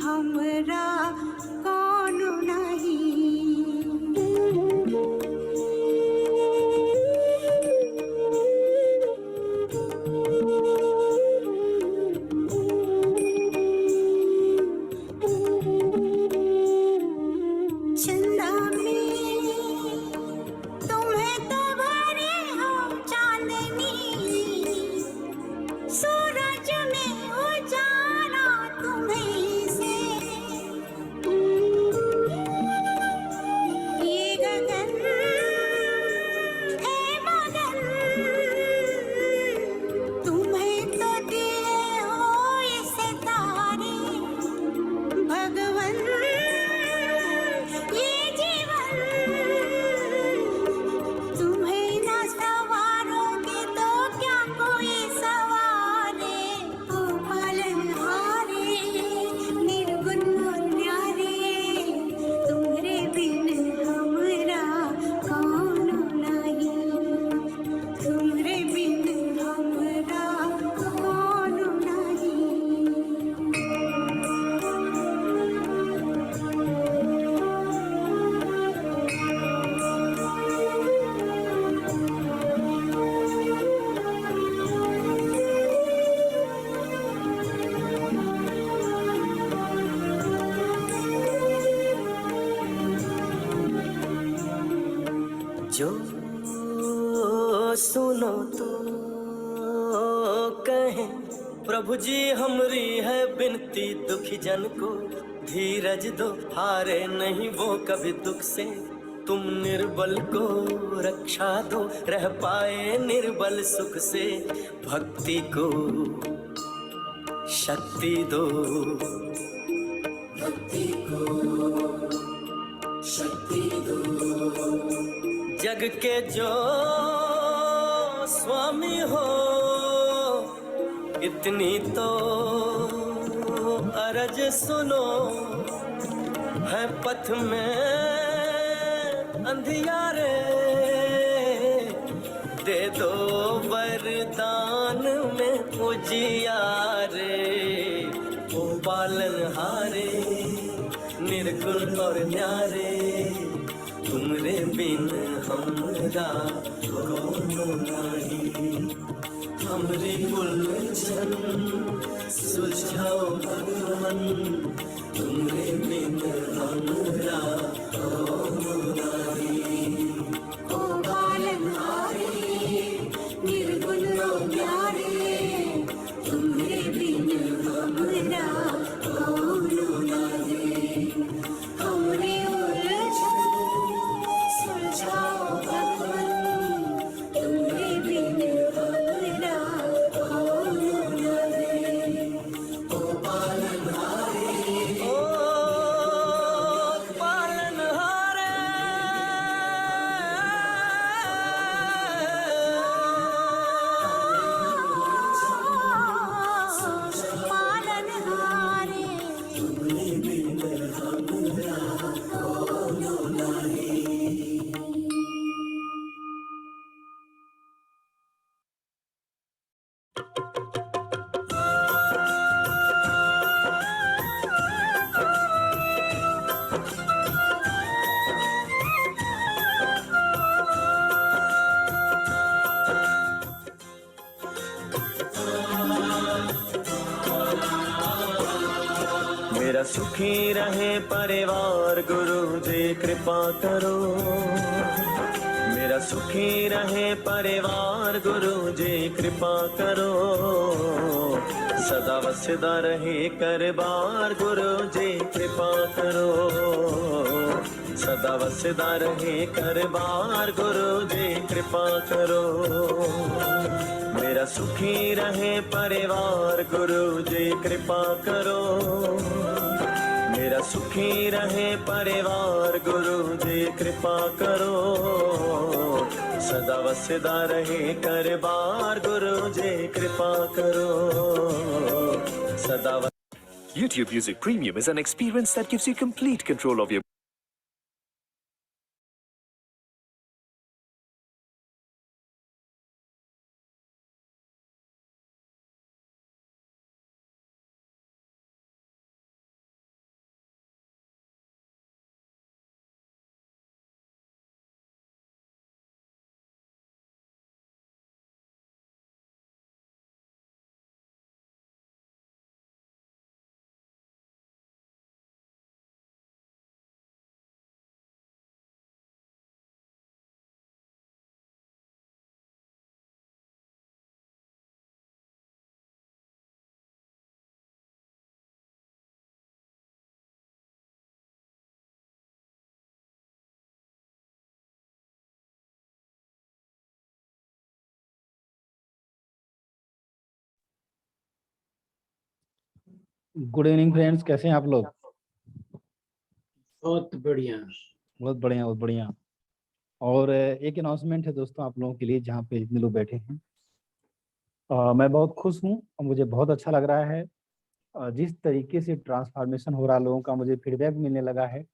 हमरा कौन नहीं। चंदा में तुम्हें तो भरे हो चांदनी, सूरज में उजाला तुम्हें से। ये गगन है मगन, तुम्हें तो दिए हो ये सितारे भगवन। ये जीवन तुम्हें ना सवारोगे तो क्या कोई सवारे। ओ पालनहारे निर्गुण और न्यारे, तुम्हारे बिन हमरा कौन नहीं। तुम्हारे बिन हमरा कौन नहीं। जो सुनो तो कहें प्रभु जी हमरी है बिनती, दुखी जन को धीरज दो, हारे नहीं वो कभी दुख से। तुम निर्बल को रक्षा दो, रह पाए निर्बल सुख से। भक्ति को शक्ति दो, भक्ति को शक्ति दो। जग के जो स्वामी हो इतनी तो अरज सुनो। है पथ में अंधियारे, दे दो वरदान में उजियारे। ओ पालनहारे निर्गुण और न्यारे, तुमरे बिन हमरा कौन नहीं। हमरे उलझन सुलझाओ भगवन, तुमरे बिन हमरा कौन नहीं। ओ पालनहारे निर्गुण और न्यारे, तुम्हारे बिन हमरा कौन नहीं। हमरे उलझन सुलझाओ भगवन, तुम्हारे बिन हमरा कौन नहीं। ओ पालनहारे ओ पालनहारे, पालनहारे तुमरे बिन हमरा कौन नहीं। मेरा सुखी रहे परिवार गुरु जी कृपा करो। मेरा सुखी रहे परिवार गुरु जी कृपा करो। सदा वसदा रहे करबार गुरु जी कृपा करो। सदा वसदा रहे करबार गुरु जी कृपा करो। मेरा सुखी रहे परिवार गुरु जी कृपा करो। मेरा सुखी रहे परिवार गुरु जी कृपा करो। सदा वसदा रहे करबार गुरु जी कृपा करो। सदा YouTube Music Premium is an experience that gives you complete control of your good evening friends, कैसे हैं आप लोग? बहुत बढ़िया। बहुत बढ़िया, बहुत बढ़िया। और एक अनाउंसमेंट है दोस्तों आप लोगों के लिए, जहाँ पे जितने लोग बैठे हैं। मैं बहुत खुश हूँ और मुझे बहुत अच्छा लग रहा है। जिस तरीके से ट्रांसफॉर्मेशन हो रहा है लोगों का, मुझे फीडबैक मिलने लगा है।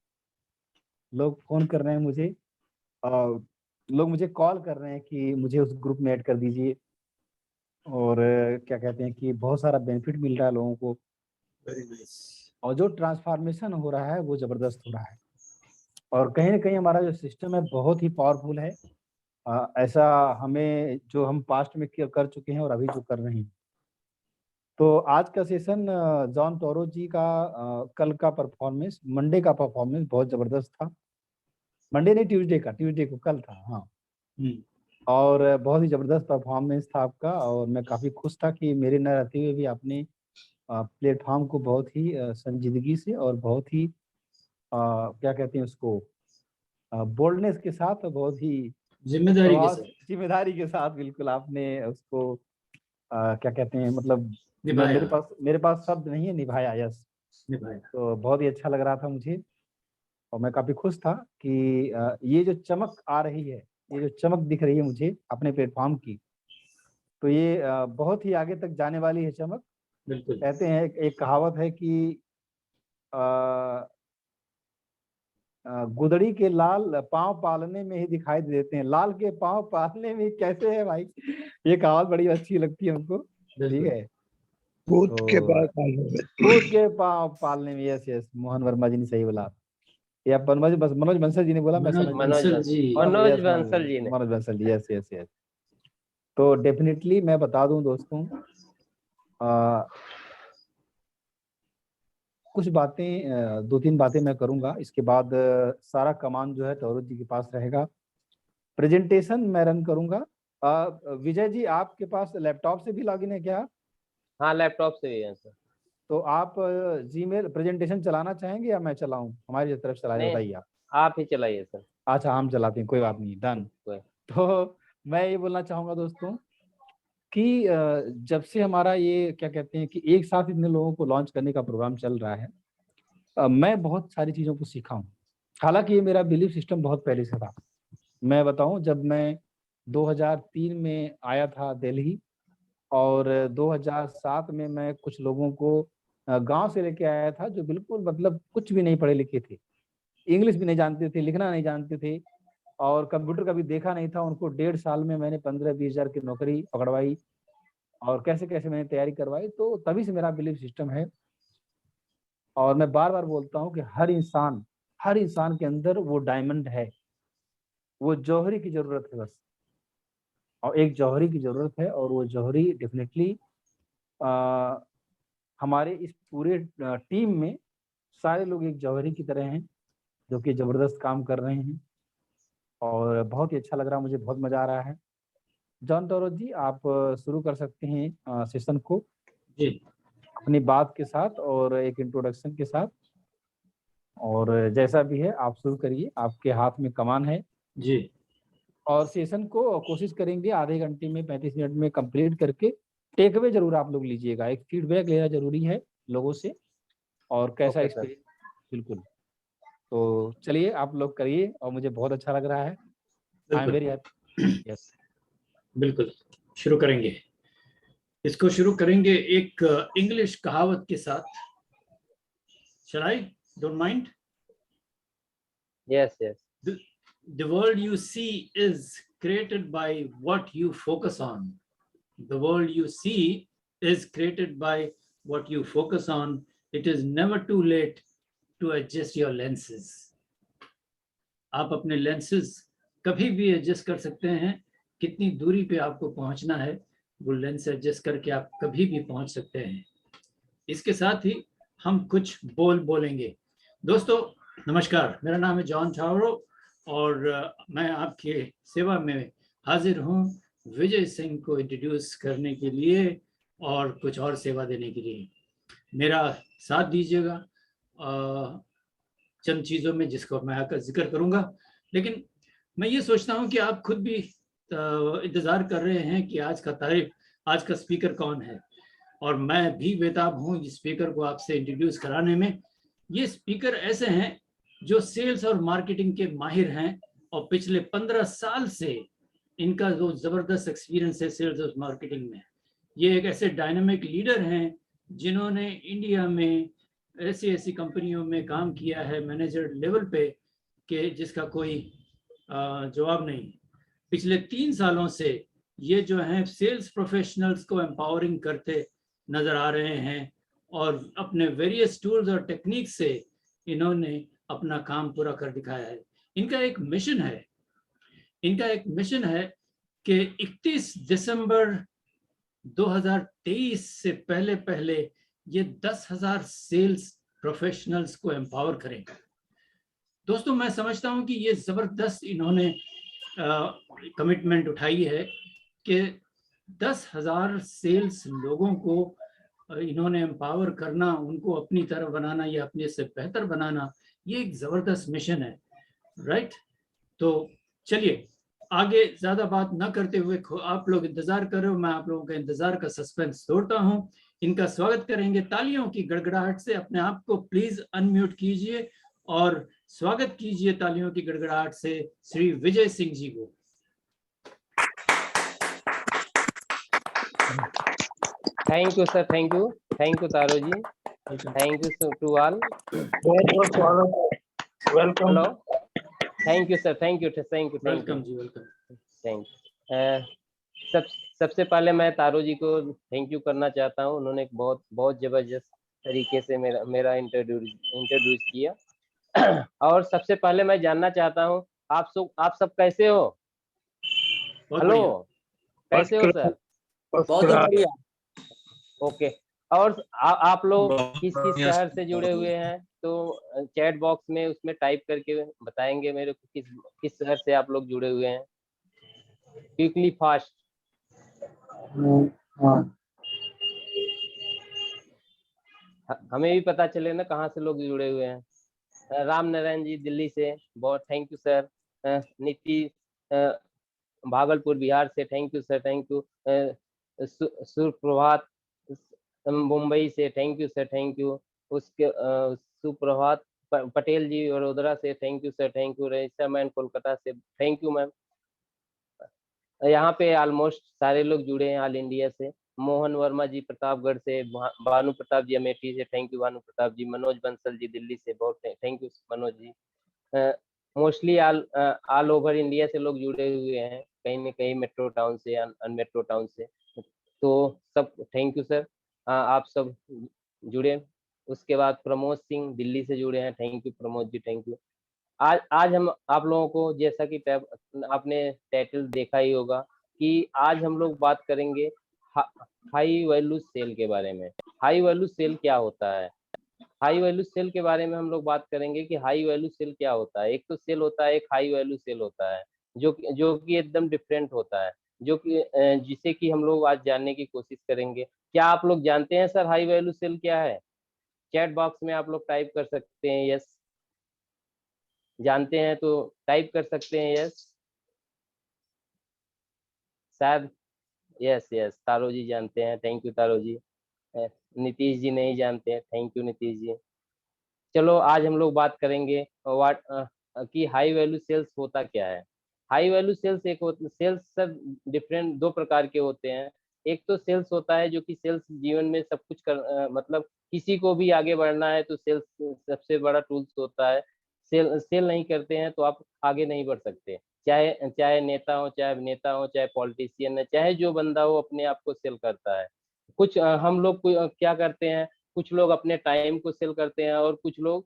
लोग फ़ोन कर रहे हैं मुझे, लोग मुझे कॉल कर रहे हैं कि मुझे उस ग्रुप में ऐड कर दीजिए। और क्या कहते हैं कि बहुत सारा बेनिफिट मिल रहा है लोगों को। Very nice. और जो ट्रांसफॉर्मेशन हो रहा है वो ज़बरदस्त हो रहा है। और कहीं ना कहीं हमारा जो सिस्टम है बहुत ही पावरफुल है। ऐसा हमें जो हम पास्ट में कर चुके हैं और अभी जो कर रहे हैं। तो आज का सेशन जॉन टोरो जी का कल का परफॉर्मेंस, मंडे का परफॉर्मेंस बहुत ज़बरदस्त था। मंडे नहीं, ट्यूसडे को कल था। हाँ। और बहुत ही ज़बरदस्त परफॉर्मेंस था आपका। और मैं काफ़ी खुश था कि मेरे न रहते हुए भी आपने प्लेटफॉर्म को बहुत ही संजीदगी से और बहुत ही क्या कहते हैं उसको, बोल्डनेस के साथ, बहुत ही जिम्मेदारी के साथ बिल्कुल आपने उसको क्या कहते हैं, मतलब मेरे पास शब्द नहीं है, निभाया। यस, निभाया। तो बहुत ही अच्छा लग रहा था मुझे। और मैं काफ़ी खुश था कि ये जो चमक आ रही है, ये जो चमक दिख रही है मुझे अपने प्लेटफॉर्म की, तो ये बहुत ही आगे तक जाने वाली है चमक। बिल्कुल। कहते हैं एक कहावत है कि गुदड़ी के लाल पांव पालने में ही दिखाई देते हैं, लाल के पांव पालने में कैसे है भाई। ये कहावत बड़ी अच्छी लगती है हमको। ठीक है, पूत के पांव पालने में। यस यस, मोहन वर्मा जी ने सही बोला। या मनोज बंसल जी ने बोला, मैं समझ मनोज बंसल जी ने। मनोज बंसल जी, यस यस यस। तो डेफिनेटली मैं बता दूं दोस्तों, कुछ बातें, 2-3 बातें मैं करूंगा। इसके बाद सारा कमान जो है टोरो जी के पास रहेगा। प्रेजेंटेशन मैं रन करूंगा। विजय जी, आपके पास लैपटॉप से भी लॉगिन है क्या? हाँ, लैपटॉप से ही है सर। तो आप जीमेल प्रेजेंटेशन चलाना चाहेंगे या मैं चलाऊं? हमारी तरफ चलाए, बताइए आप ही चलाइए सर। अच्छा, हम चलाते हैं, कोई बात नहीं, डन। तो मैं ये बोलना चाहूंगा दोस्तों कि जब से हमारा ये क्या कहते हैं कि एक साथ इतने लोगों को लॉन्च करने का प्रोग्राम चल रहा है, मैं बहुत सारी चीज़ों को सीखा हूँ। हालांकि ये मेरा बिलीफ सिस्टम बहुत पहले से था। मैं बताऊं, जब मैं 2003 में आया था दिल्ली, और 2007 में मैं कुछ लोगों को गांव से लेके आया था, जो बिल्कुल मतलब कुछ भी नहीं पढ़े लिखे थे, इंग्लिश भी नहीं जानते थे, लिखना नहीं जानते थे, और कंप्यूटर कभी देखा नहीं था। उनको 1.5 साल में मैंने 15-20 हज़ार की नौकरी पकड़वाई, और कैसे कैसे मैंने तैयारी करवाई। तो तभी से मेरा बिलीफ सिस्टम है। और मैं बार बार बोलता हूँ कि हर इंसान के अंदर वो डायमंड है, वो जौहरी की जरूरत है बस। और एक जौहरी की जरूरत है, और वो जौहरी डेफिनेटली हमारे इस पूरे टीम में सारे लोग एक जौहरी की तरह हैं, जो कि जबरदस्त काम कर रहे हैं। और बहुत ही अच्छा लग रहा है, मुझे बहुत मजा आ रहा है। जॉन टोरो जी, आप शुरू कर सकते हैं सेशन को जी, अपनी बात के साथ और एक इंट्रोडक्शन के साथ। और जैसा भी है आप शुरू करिए, आपके हाथ में कमान है जी। और सेशन को कोशिश करेंगे आधे घंटे में, 35 मिनट में कंप्लीट करके। टेक अवे जरूर आप लोग लीजिएगा, एक फीडबैक लेना जरूरी है लोगों से, और कैसा एक्सपीरियंस। बिल्कुल। तो चलिए आप लोग करिए, और मुझे बहुत अच्छा लग रहा है। I am very happy. Yes, बिल्कुल शुरू करेंगे। इसको शुरू करेंगे एक इंग्लिश कहावत के साथ। Shall I? Don't mind? Yes, yes. The world you see is created by what you focus on. The world you see is created by what you focus on. It is never too late to adjust your lenses. आप अपने lenses कभी भी adjust कर सकते हैं। कितनी दूरी पे आपको पहुंचना है, वो लेंस एडजस्ट करके आप कभी भी पहुंच सकते हैं। इसके साथ ही हम कुछ बोलेंगे। दोस्तों नमस्कार, मेरा नाम है जॉन टोरो, और मैं आपके सेवा में हाजिर हूं विजय सिंह को इंट्रोड्यूस करने के लिए और कुछ और सेवा देने के लिए। मेरा साथ दीजिएगा चंद चीज़ों में जिसको मैं आकर जिक्र करूंगा। लेकिन मैं ये सोचता हूं कि आप खुद भी इंतज़ार कर रहे हैं कि आज का स्पीकर कौन है। और मैं भी बेताब हूँ इस स्पीकर को आपसे इंट्रोड्यूस कराने में। ये स्पीकर ऐसे हैं जो सेल्स और मार्केटिंग के माहिर हैं और पिछले 15 साल से इनका जो जबरदस्त एक्सपीरियंस है सेल्स और मार्केटिंग में। ये एक ऐसे डायनामिक लीडर हैं जिन्होंने इंडिया में ऐसी ऐसी कंपनियों में काम किया है मैनेजर लेवल पे कि जिसका कोई जवाब नहीं। पिछले 3 सालों से ये जो हैं सेल्स प्रोफेशनल्स को एम्पावरिंग करते नजर आ रहे हैं और अपने वेरियस टूल्स और टेक्निक से इन्होंने अपना काम पूरा कर दिखाया है। इनका एक मिशन है कि 31 दिसंबर 2023 से पहले ये 10,000 सेल्स प्रोफेशनल्स को एम्पावर करेंगे। दोस्तों, मैं समझता हूं कि ये जबरदस्त इन्होंने कमिटमेंट उठाई है कि 10,000 सेल्स लोगों को इन्होंने एम्पावर करना, उनको अपनी तरह बनाना या अपने से बेहतर बनाना, ये एक जबरदस्त मिशन है, राइट। तो चलिए आगे ज्यादा बात ना करते हुए, आप लोग इंतजार कर रहे हो, मैं आप लोगों के इंतजार का सस्पेंस तोड़ता हूं। इनका स्वागत करेंगे तालियों की गड़गड़ाहट से। अपने आप को प्लीज अनम्यूट कीजिए और स्वागत कीजिए तालियों की गड़गड़ाहट से श्री विजय सिंह जी को। Thank you sir, thank you Taro ji, thank you to all. Welcome. Hello, thank you sir, thank you welcome ji, welcome. Thank you. सबसे पहले मैं तारो जी को थैंक यू करना चाहता हूँ। उन्होंने एक बहुत जबरदस्त तरीके से मेरा इंट्रोड्यूस किया। और सबसे पहले मैं जानना चाहता हूँ आप सब कैसे हो? हेलो, कैसे हो सर? बहुत बढ़िया। ओके। और आप लोग किस शहर से जुड़े हुए हैं तो चैट बॉक्स में उसमें टाइप करके बताएंगे मेरे को किस शहर से आप लोग जुड़े हुए हैं। Quickly fast. हमें भी पता चले ना कहाँ से लोग जुड़े हुए हैं। राम नारायण जी दिल्ली से, बहुत thank you sir. Nitish Bhagalpur Bihar से, thank you sir, thank you. सुप्रभात मुंबई से, thank you sir, thank you. उसके सुप्रभात पटेल जी वडोदरा से, thank you sir, thank you. Raisa ma'am Kolkata से, थैंक यू मैम। यहाँ पे ऑलमोस्ट सारे लोग जुड़े हैं ऑल इंडिया से। मोहन वर्मा जी प्रतापगढ़ से, भानु प्रताप जी अमेठी से, थैंक यू भानु प्रताप जी। मनोज बंसल जी दिल्ली से, बहुत thank you Manoj ji. Mostly all over India से लोग जुड़े हुए हैं, कहीं न कहीं मेट्रो टाउन से, अनमेट्रो टाउन से। तो सब थैंक यू सर, आप सब जुड़े। उसके बाद प्रमोद सिंह दिल्ली से जुड़े हैं, thank you Pramod ji, thank you. आज हम आप लोगों को, जैसा कि आपने टाइटल देखा ही होगा, कि आज हम लोग बात करेंगे हाई वैल्यू सेल के बारे में। हाई वैल्यू सेल क्या होता है? हाई वैल्यू सेल के बारे में हम लोग बात करेंगे कि हाई वैल्यू सेल क्या होता है। एक तो सेल होता है, एक हाई वैल्यू सेल होता है, जो कि एकदम डिफरेंट होता है, जो कि जिसे कि हम लोग आज जानने की कोशिश करेंगे। क्या आप लोग जानते हैं सर हाई वैल्यू सेल क्या है? चैट बॉक्स में आप लोग टाइप कर सकते हैं यस, जानते हैं तो टाइप कर सकते हैं यस। शायद यस, तारो जी जानते हैं, थैंक यू तारो जी। नीतीश जी नहीं जानते हैं, थैंक यू नीतीश जी। चलो आज हम लोग बात करेंगे कि हाई वैल्यू सेल्स होता क्या है। High value sales sales sir different 2 प्रकार के होते हैं। एक तो सेल्स होता है जो कि सेल्स जीवन में सब कुछ मतलब किसी को भी आगे बढ़ना है तो सेल्स सबसे बड़ा टूल्स होता है। सेल नहीं करते हैं तो आप आगे नहीं बढ़ सकते। चाहे नेता हो, चाहे अभिनेता हो, चाहे पॉलिटिशियन है, चाहे जो बंदा हो, अपने आप को सेल करता है। कुछ हम लोग क्या करते हैं, कुछ लोग अपने टाइम को सेल करते हैं और कुछ लोग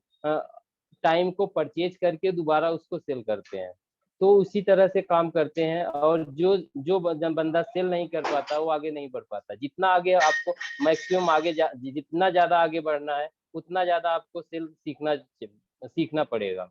टाइम को परचेज करके दोबारा उसको सेल करते हैं। तो उसी तरह से काम करते हैं। और जो बंदा सेल नहीं कर पाता वो आगे नहीं बढ़ पाता। जितना आगे आपको मैक्सिमम जितना ज्यादा आगे बढ़ना है उतना ज्यादा आपको सेल सीखना पड़ेगा,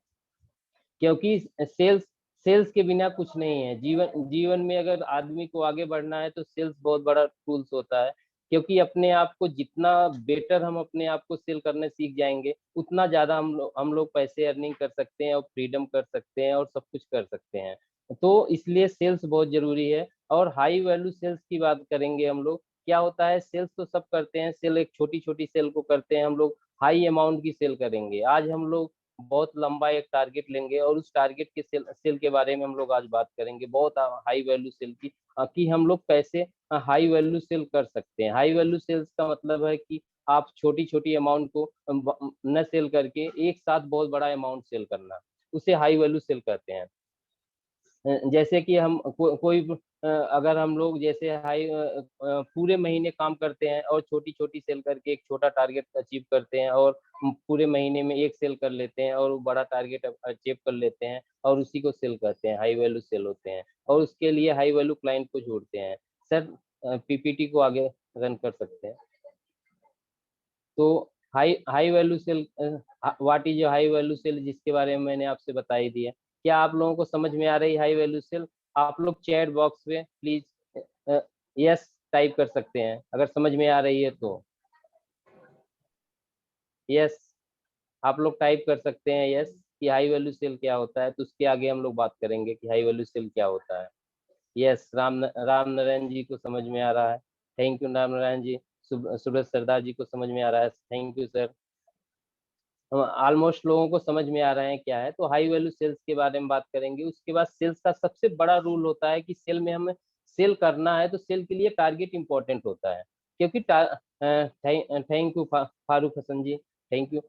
क्योंकि सेल्स के बिना कुछ नहीं है। जीवन में अगर आदमी को आगे बढ़ना है तो सेल्स बहुत बड़ा टूल्स होता है, क्योंकि अपने आप को जितना बेटर हम अपने आप को सेल करने सीख जाएंगे उतना ज्यादा हम लोग पैसे अर्निंग कर सकते हैं और फ्रीडम कर सकते हैं और सब कुछ कर सकते हैं। तो इसलिए सेल्स बहुत जरूरी है। और हाई वैल्यू सेल्स की बात करेंगे हम लोग क्या होता है, सेल्स तो सब करते हैं, सेल एक छोटी छोटी सेल को करते हैं, हम लोग हाई अमाउंट की सेल करेंगे। आज हम लोग बहुत लंबा एक टारगेट लेंगे और उस टारगेट के सेल के बारे में हम लोग आज बात करेंगे, बहुत हाई वैल्यू सेल की, कि हम लोग कैसे हाई वैल्यू सेल कर सकते हैं। हाई वैल्यू सेल्स का मतलब है कि आप छोटी छोटी अमाउंट को न सेल करके एक साथ बहुत बड़ा अमाउंट सेल करना, उसे हाई वैल्यू सेल कहते हैं। जैसे कि हम कोई अगर हम लोग जैसे पूरे महीने काम करते हैं और छोटी छोटी सेल करके एक छोटा टारगेट अचीव करते हैं, और पूरे महीने में एक सेल कर लेते हैं और वो बड़ा टारगेट अचीव कर लेते हैं, और उसी को सेल करते हैं, हाई वैल्यू सेल होते हैं। और उसके लिए हाई वैल्यू क्लाइंट को जोड़ते हैं। सर पीपीटी को आगे रन कर सकते हैं। तो high high value sale, what is high value sale, जिसके बारे में मैंने आपसे बता ही दिया। क्या आप लोगों को समझ में आ रही है हाई वैल्यू सेल? आप लोग चैट बॉक्स में प्लीज यस टाइप कर सकते हैं अगर समझ में आ रही है तो। यस, आप लोग टाइप कर सकते हैं यस कि हाई वैल्यू सेल क्या होता है, तो उसके आगे हम लोग बात करेंगे कि हाई वैल्यू सेल क्या होता है। यस, राम नारायण जी को समझ में आ रहा है, थैंक यू राम नारायण जी। सूरज सरदार जी को समझ में आ रहा है, थैंक यू सर। ऑलमोस्ट लोगों को समझ में आ रहे हैं क्या है। तो हाई वैल्यू सेल्स के बारे में बात करेंगे। उसके बाद सेल्स का सबसे बड़ा रूल होता है कि सेल में हमें सेल करना है तो सेल के लिए टारगेट इंपॉर्टेंट होता है, क्योंकि thank you Farooq Hasan ji, thank you.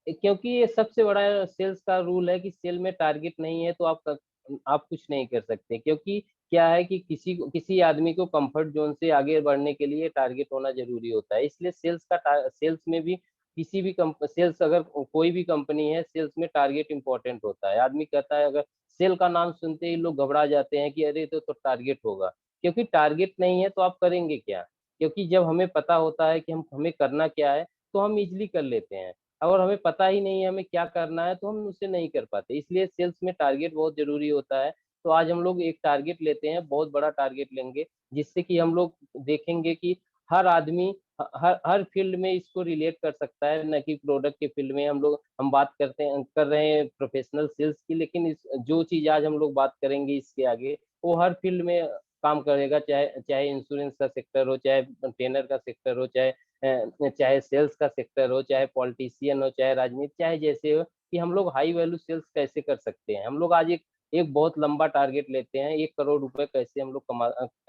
क्योंकि ये सबसे बड़ा सेल्स का रूल है कि सेल में टारगेट नहीं है तो आप कुछ नहीं कर सकते, क्योंकि क्या है कि किसी आदमी को कंफर्ट जोन से आगे बढ़ने के लिए टारगेट होना जरूरी होता है। इसलिए सेल्स में भी किसी भी सेल्स अगर कोई भी कंपनी है, सेल्स में टारगेट इंपॉर्टेंट होता है। आदमी कहता है, अगर सेल का नाम सुनते ही लोग घबरा जाते हैं कि अरे तो टारगेट होगा, क्योंकि टारगेट नहीं है तो आप करेंगे क्या। क्योंकि जब हमें पता होता है कि हमें करना क्या है तो हम इजिली कर लेते हैं। अगर हमें पता ही नहीं है हमें क्या करना है तो हम उसे नहीं कर पाते। इसलिए सेल्स में टारगेट बहुत जरूरी होता है। तो आज हम लोग एक टारगेट लेते हैं, बहुत बड़ा टारगेट लेंगे, जिससे कि हम लोग देखेंगे कि हर आदमी हर हर फील्ड में इसको रिलेट कर सकता है, न कि प्रोडक्ट के फील्ड में। हम बात कर रहे हैं प्रोफेशनल सेल्स की, लेकिन जो चीज आज हम लोग बात करेंगे इसके आगे, वो हर फील्ड में काम करेगा, चाहे चाहे इंश्योरेंस का सेक्टर हो, चाहे ट्रेनर का सेक्टर हो, चाहे सेल्स का सेक्टर हो, चाहे पॉलिटिशियन हो, चाहे राजनीति, चाहे जैसे हो, कि हम लोग हाई वैल्यू सेल्स कैसे कर सकते हैं। हम लोग आज एक बहुत लंबा टारगेट लेते हैं, 1 करोड़ रुपए कैसे हम लोग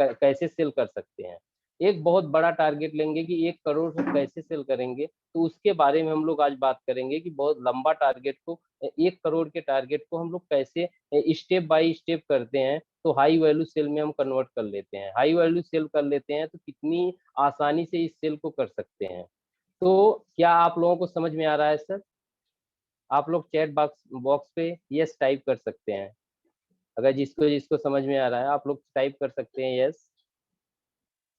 कैसे सेल कर सकते हैं। एक बहुत बड़ा टारगेट लेंगे कि 1 करोड़ से कैसे सेल करेंगे, तो उसके बारे में हम लोग आज बात करेंगे कि बहुत लंबा टारगेट को, 1 करोड़ के टारगेट को हम लोग कैसे स्टेप बाय स्टेप करते हैं, तो हाई वैल्यू सेल में हम कन्वर्ट कर लेते हैं। हाई वैल्यू सेल कर लेते हैं तो कितनी आसानी से इस सेल को कर सकते हैं। तो क्या आप लोगों को समझ में आ रहा है सर? आप लोग चैट बॉक्स पे यस टाइप कर सकते हैं। अगर जिसको जिसको समझ में आ रहा है आप लोग टाइप कर सकते हैं यस।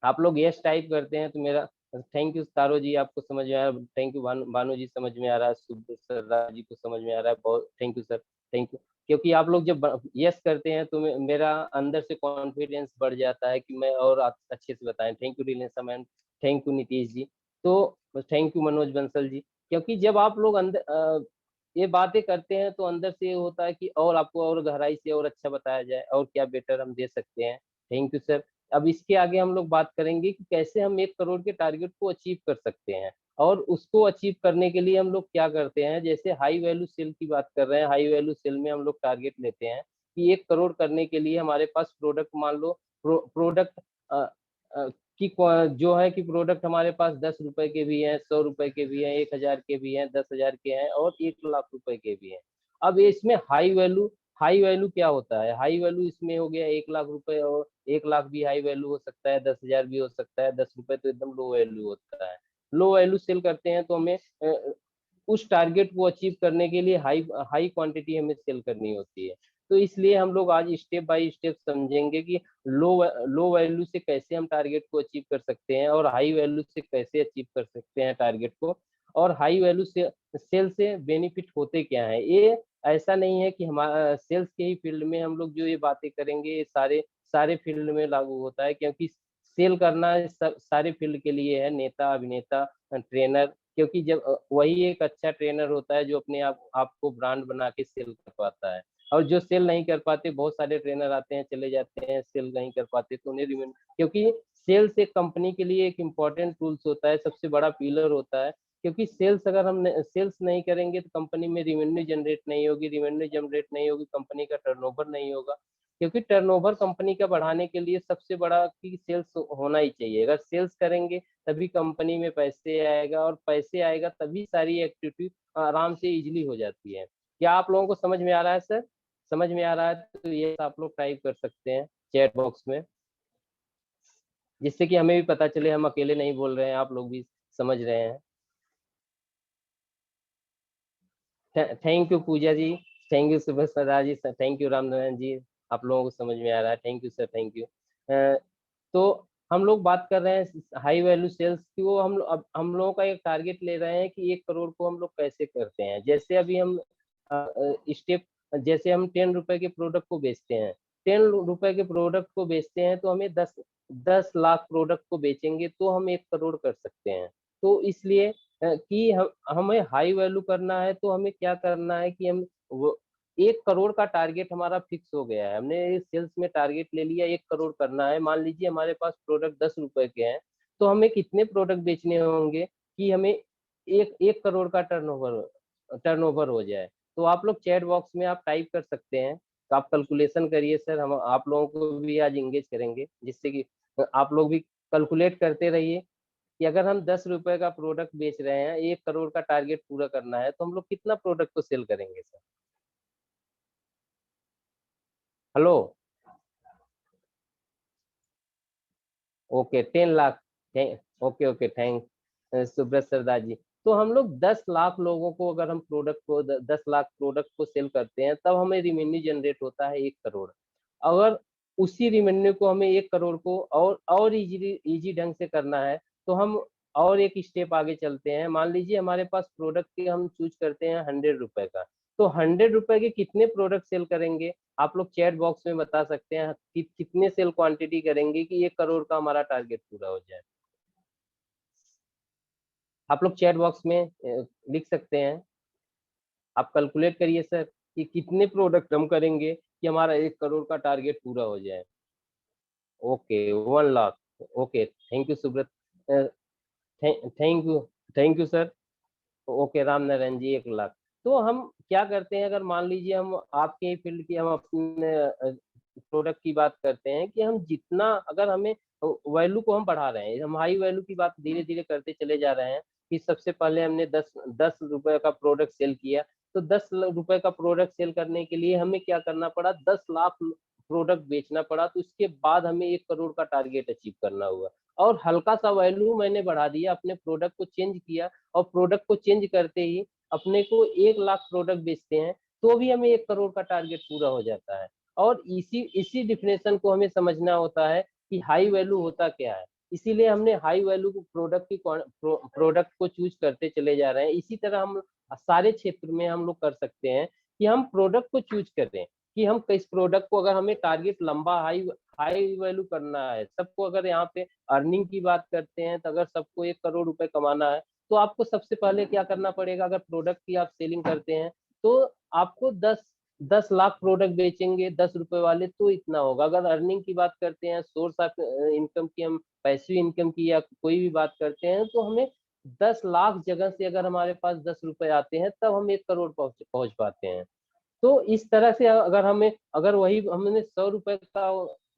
आप लोग यस टाइप करते हैं तो मेरा थैंक यू तारो जी, आपको समझ में आ रहा है, थैंक यू भानु जी समझ में आ रहा है, सुब्रत सरदार जी को समझ में आ रहा है, बहुत thank you sir, thank you. क्योंकि आप लोग जब यस करते हैं तो मेरा अंदर से कॉन्फिडेंस बढ़ जाता है कि मैं और अच्छे से बताएं। Thank you Relisa ma'am, thank you Nitish ji, तो थैंक यू मनोज बंसल जी। क्योंकि जब आप लोग अंदर ये बातें करते हैं तो अंदर से ये होता है कि और आपको और गहराई से और अच्छा बताया जाए और क्या बेटर हम दे सकते हैं। Thank you sir. अब इसके आगे हम लोग बात करेंगे कि कैसे हम 1 करोड़ के टारगेट को अचीव कर सकते हैं, और उसको अचीव करने के लिए हम लोग क्या करते हैं। जैसे हाई वैल्यू सेल की बात कर रहे हैं, हाई वैल्यू सेल में हम लोग टारगेट लेते हैं कि 1 करोड़ करने के लिए हमारे पास प्रोडक्ट, मान लो प्रोडक्ट की जो है कि प्रोडक्ट हमारे पास 10 रुपए के भी हैं, 100 रुपए के भी हैं, 1,000 के भी हैं, 10,000 के हैं और 1 लाख रुपए के भी हैं। अब इसमें हाई वैल्यू क्या होता है? हाई वैल्यू इसमें हो गया 1 लाख रुपए, और 1 लाख भी हाई वैल्यू हो सकता है, 10,000 भी हो सकता है, 10 रुपए तो एकदम लो वैल्यू होता है। लो वैल्यू सेल करते हैं तो हमें उस टारगेट को अचीव करने के लिए हाई हाई क्वांटिटी हमें सेल करनी होती है। तो इसलिए हम लोग आज स्टेप बाय स्टेप समझेंगे कि लो लो वैल्यू से कैसे हम टारगेट को अचीव कर सकते हैं, और हाई वैल्यू से कैसे अचीव कर सकते हैं टारगेट को, और हाई वैल्यू से सेल से बेनिफिट होते क्या है। ये ऐसा नहीं है कि हमारा सेल्स के ही फील्ड में हम लोग जो ये बातें करेंगे ये सारे सारे फील्ड में लागू होता है, क्योंकि सेल करना सारे फील्ड के लिए है, नेता, अभिनेता, ट्रेनर। क्योंकि जब वही एक अच्छा ट्रेनर होता है जो अपने आपको ब्रांड बना के सेल कर पाता है। और जो सेल नहीं कर पाते, बहुत सारे ट्रेनर आते हैं चले जाते हैं, सेल नहीं कर पाते, तो उन्हें क्योंकि सेल्स एक कंपनी के लिए एक इम्पॉर्टेंट टूल्स होता है, सबसे बड़ा पिलर होता है, क्योंकि सेल्स अगर हम सेल्स नहीं करेंगे तो कंपनी में रेवेन्यू जनरेट नहीं होगी, रेवेन्यू जनरेट नहीं होगी, कंपनी का टर्नओवर नहीं होगा, क्योंकि टर्नओवर कंपनी का बढ़ाने के लिए सबसे बड़ा की सेल्स होना ही चाहिए। अगर सेल्स करेंगे तभी कंपनी में पैसे आएगा, और पैसे आएगा तभी सारी एक्टिविटी आराम से इजीली हो जाती है। क्या आप लोगों को समझ में आ रहा है सर? समझ में आ रहा है तो ये आप लोग टाइप कर सकते हैं चैट बॉक्स में, जिससे कि हमें भी पता चले हम अकेले नहीं बोल रहे हैं, आप लोग भी समझ रहे हैं। Thank you Pooja ji, thank you सुबह सरदार जी, थैंक यू रामनारायण जी, आप लोगों को समझ में आ रहा है, thank you sir, thank you. तो हम लोग बात कर रहे हैं हाई वैल्यू सेल्स की। वो अब हम लोगों का एक टारगेट ले रहे हैं कि 1 करोड़ को हम लोग कैसे करते हैं। जैसे अभी हम स्टेप, जैसे हम 10 रुपए के प्रोडक्ट को बेचते हैं, 10 रुपए के प्रोडक्ट को बेचते हैं तो हमें 10 लाख प्रोडक्ट को बेचेंगे तो हम 1 करोड़ कर सकते हैं। तो इसलिए कि हमें हाई वैल्यू करना है तो हमें क्या करना है कि हम वो 1 करोड़ का टारगेट हमारा फिक्स हो गया है। हमने सेल्स में टारगेट ले लिया 1 करोड़ करना है। मान लीजिए हमारे पास प्रोडक्ट 10 रुपए के हैं, तो हमें कितने प्रोडक्ट बेचने होंगे कि हमें 1 करोड़ का टर्नओवर हो जाए। तो आप लोग चैट बॉक्स में आप टाइप कर सकते हैं, तो आप कैलकुलेशन करिए सर, हम आप लोगों को भी आज एंगेज करेंगे, जिससे कि आप लोग भी कैलकुलेट करते रहिए कि अगर हम 10 रुपए का प्रोडक्ट बेच रहे हैं, 1 करोड़ का टारगेट पूरा करना है, तो हम लोग कितना प्रोडक्ट को सेल करेंगे sir? Hello, okay 10 lakh. Okay okay, thank Subrata Sardar ji. तो हम लोग 10 लाख लोगों को, अगर हम प्रोडक्ट को 10 लाख प्रोडक्ट को सेल करते हैं, तब हमें रिवेन्यू जनरेट होता है 1 करोड़। अगर उसी रिवेन्यू को हमें 1 करोड़ को और इजी ढंग से करना है, तो हम और एक स्टेप आगे चलते हैं। मान लीजिए हमारे पास प्रोडक्ट के हम चूज करते हैं 100 रुपए का, तो 100 रुपए के कितने प्रोडक्ट सेल करेंगे? आप लोग चैट बॉक्स में बता सकते हैं कि कितने सेल क्वांटिटी करेंगे कि 1 करोड़ का हमारा टारगेट पूरा हो जाए। आप लोग चैट बॉक्स में लिख सकते हैं। आप कैलकुलेट करिए सर कि कितने प्रोडक्ट हम करेंगे कि हमारा 1 करोड़ का टारगेट पूरा हो जाए। Okay 1 lakh. Okay, thank you Subrata, thank you, thank you sir. Okay Ram Narayan ji 1 lakh. तो हम क्या करते हैं, अगर मान लीजिए हम आपके फील्ड की, हम अपने प्रोडक्ट की बात करते हैं कि हम जितना, अगर हमें वैल्यू को हम बढ़ा रहे हैं, हम हाई वैल्यू की बात धीरे धीरे करते चले जा रहे हैं कि सबसे पहले हमने 10 रुपए का प्रोडक्ट सेल किया, तो 10 रुपए का प्रोडक्ट सेल करने के लिए हमें क्या करना पड़ा, 10 लाख प्रोडक्ट बेचना पड़ा। तो उसके बाद हमें 1 करोड़ का टारगेट अचीव करना हुआ, और हल्का सा वैल्यू मैंने बढ़ा दिया, अपने प्रोडक्ट को चेंज किया, और प्रोडक्ट को चेंज करते ही अपने को 1 लाख प्रोडक्ट बेचते हैं, तो भी हमें 1 करोड़ का टारगेट पूरा हो जाता है। और इसी डिफिनेशन को हमें समझना होता है कि हाई वैल्यू होता क्या है। इसीलिए हमने हाई वैल्यू प्रोडक्ट को चूज करते चले जा रहे हैं। इसी तरह हम सारे क्षेत्र में हम लोग कर सकते हैं कि हम प्रोडक्ट को चूज करें कि हम किस प्रोडक्ट को, अगर हमें टारगेट लंबा हाई हाई वैल्यू करना है, सबको अगर यहाँ पे अर्निंग की बात करते हैं, तो अगर सबको 1 करोड़ रुपए कमाना है, तो आपको सबसे पहले क्या करना पड़ेगा? अगर प्रोडक्ट की आप सेलिंग करते हैं, तो आपको 10 लाख प्रोडक्ट बेचेंगे 10 रुपए वाले, तो इतना होगा। अगर अर्निंग की बात करते हैं, सोर्स ऑफ इनकम की, हम पैसिव इनकम की या कोई भी बात करते हैं, तो हमें 10 लाख जगह से अगर हमारे पास 10 रुपए आते हैं, तब हम 1 करोड़ पहुंच पाते हैं। तो इस तरह से अगर वही हमने 100 रुपए का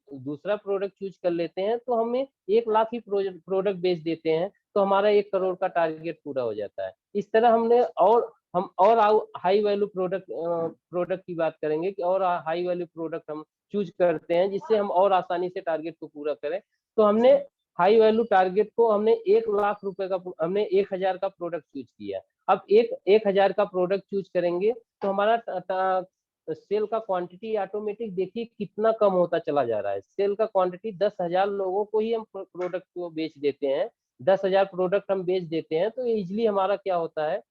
दूसरा प्रोडक्ट चूज कर लेते हैं, तो हमें 1 लाख ही प्रोडक्ट बेच देते हैं, तो हमारा 1 करोड़ का टारगेट पूरा हो जाता है। इस तरह हम और हाई वैल्यू प्रोडक्ट की बात करेंगे कि और हाई वैल्यू प्रोडक्ट हम चूज करते हैं, जिससे हम और आसानी से टारगेट को पूरा करें। तो हमने हाई वैल्यू टारगेट को, हमने 1 लाख रुपए का, हमने 1000 का प्रोडक्ट चूज किया। अब 1000 का प्रोडक्ट चूज करेंगे, तो हमारा सेल का क्वांटिटी ऑटोमेटिक देखिए कितना कम होता चला जा रहा है। सेल का क्वांटिटी 10,000 लोगों को ही हम प्रोडक्ट को बेच देते हैं, 10,000 प्रोडक्ट हम बेच देते हैं, तो इजिली हमारा क्या होता है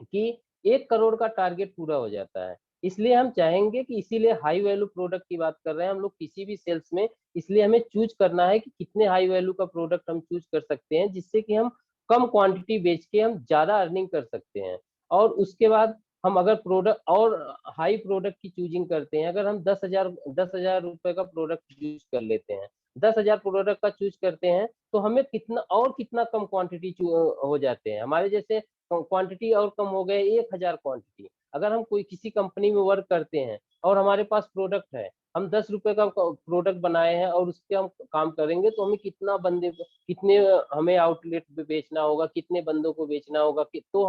कि 1 करोड़ का टारगेट पूरा हो जाता है। इसलिए हम चाहेंगे कि, इसीलिए हाई वैल्यू प्रोडक्ट की बात कर रहे हैं हम लोग किसी भी सेल्स में, इसलिए हमें चूज करना है कि कितने हाई वैल्यू का प्रोडक्ट हम चूज कर सकते हैं, जिससे कि हम कम क्वांटिटी बेच के हम ज्यादा अर्निंग कर सकते हैं। और उसके बाद हम अगर प्रोडक्ट और हाई प्रोडक्ट की चूजिंग करते हैं, अगर हम 10,000 रुपए का प्रोडक्ट चूज कर लेते हैं, 10,000 प्रोडक्ट का चूज करते हैं तो हमें कितना कम क्वांटिटी हो जाते हैं। हमारे जैसे क्वांटिटी और कम हो गए 1000 क्वांटिटी। अगर हम कोई किसी कंपनी में वर्क करते हैं और हमारे पास प्रोडक्ट है, हम 10 रुपए का प्रोडक्ट बनाए हैं और उस पे हम काम करेंगे तो हमें कितने हमें आउटलेट पे बेचना होगा, कितने बंदों को बेचना होगा, तो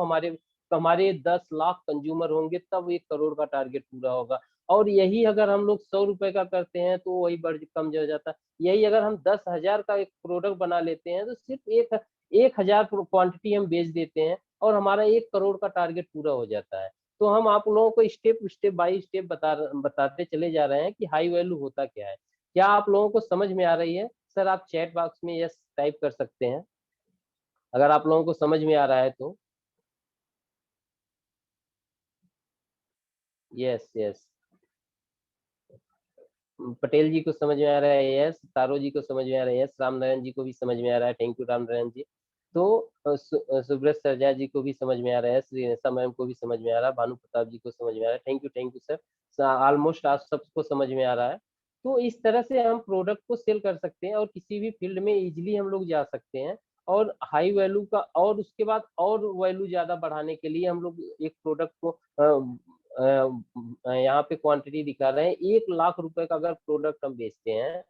हमारे 10 लाख कंज्यूमर होंगे तब 1 करोड़ का टारगेट पूरा होगा। और यही अगर हम लोग 100 रुपए का करते हैं तो वही कम हो जाता है। यही अगर हम 10,000 का एक प्रोडक्ट बना लेते हैं तो सिर्फ 1000 क्वांटिटी हम बेच देते हैं और हमारा 1 करोड़ का टारगेट पूरा हो जाता है। तो हम आप लोगों को स्टेप बाय स्टेप बताते चले जा रहे हैं कि हाई वैल्यू होता क्या है। क्या आप लोगों को समझ में आ रही है? सर आप चैट बॉक्स में यस टाइप कर सकते हैं अगर आप लोगों को समझ में आ रहा है तो। यस यस, पटेल जी को समझ में आ रहा है यस, तारो जी को समझ में आ रहा है यस, राम नारायण जी को भी समझ में आ रहा है, थैंक यू राम नारायण जी। तो सुब्रत सरजा जी को भी समझ में आ रहा है, श्रीनेशा मैम को भी समझ में आ रहा है, भानु प्रताप जी को समझ में आ रहा है, थैंक यू सर। ऑलमोस्ट आप सबको समझ में आ रहा है। तो इस तरह से हम प्रोडक्ट को सेल कर सकते हैं और किसी भी फील्ड में इजिली हम लोग जा सकते हैं। और हाई वैल्यू का और उसके बाद और वैल्यू ज्यादा बढ़ाने के लिए हम लोग एक प्रोडक्ट को यहाँ पे क्वांटिटी दिखा रहे हैं, 1 लाख रुपए का अगर प्रोडक्ट हम बेचते हैं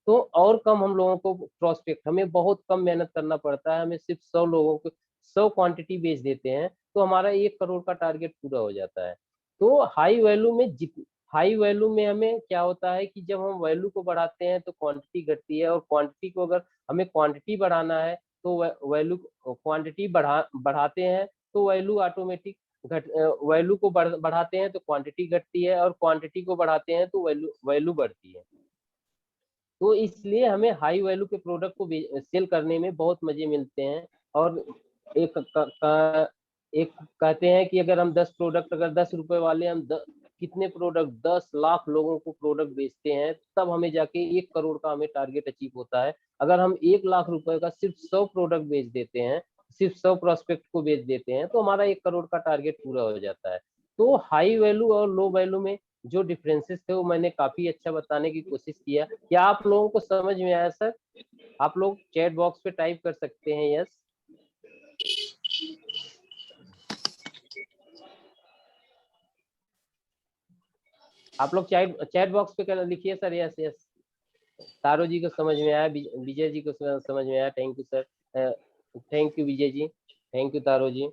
तो और कम हम लोगों को प्रोस्पेक्ट, हमें बहुत कम मेहनत करना पड़ता है, हमें सिर्फ 100 लोगों को 100 क्वांटिटी बेच देते हैं तो हमारा 1 करोड़ का टारगेट पूरा हो जाता है। तो हाई वैल्यू में हमें क्या होता है कि जब हम वैल्यू को बढ़ाते हैं तो क्वांटिटी घटती है, और क्वांटिटी को अगर हमें क्वांटिटी बढ़ाना है तो वैल्यू क्वांटिटी बढ़ाते हैं तो वैल्यू ऑटोमेटिक वैल्यू को बढ़ाते हैं तो क्वांटिटी घटती है, और क्वांटिटी को बढ़ाते हैं तो वैल्यू बढ़ती है। तो इसलिए हमें हाई वैल्यू के प्रोडक्ट को सेल करने में बहुत मजे मिलते हैं। और एक कहते हैं कि अगर हम 10 प्रोडक्ट, अगर 10 रुपए वाले हम कितने प्रोडक्ट 10 लाख लोगों को प्रोडक्ट बेचते हैं तब हमें जाके 1 करोड़ का हमें टारगेट अचीव होता है। अगर हम 1 लाख रुपए का सिर्फ 100 प्रोडक्ट बेच देते हैं, सिर्फ 100 प्रोस्पेक्ट को बेच देते हैं तो हमारा 1 करोड़ का टारगेट पूरा हो जाता है। तो हाई वैल्यू और लो वैल्यू में जो डिफरेंसेस थे वो मैंने काफी अच्छा बताने की कोशिश किया। क्या आप लोगों को समझ में आया सर? आप लोग चैट बॉक्स पे टाइप कर सकते हैं यस। आप लोग चैट बॉक्स पे लिखिए सर यस यस। तारो जी को समझ में आया, विजय जी को समझ में आया, thank you sir, thank you Vijay ji, thank you Taro ji.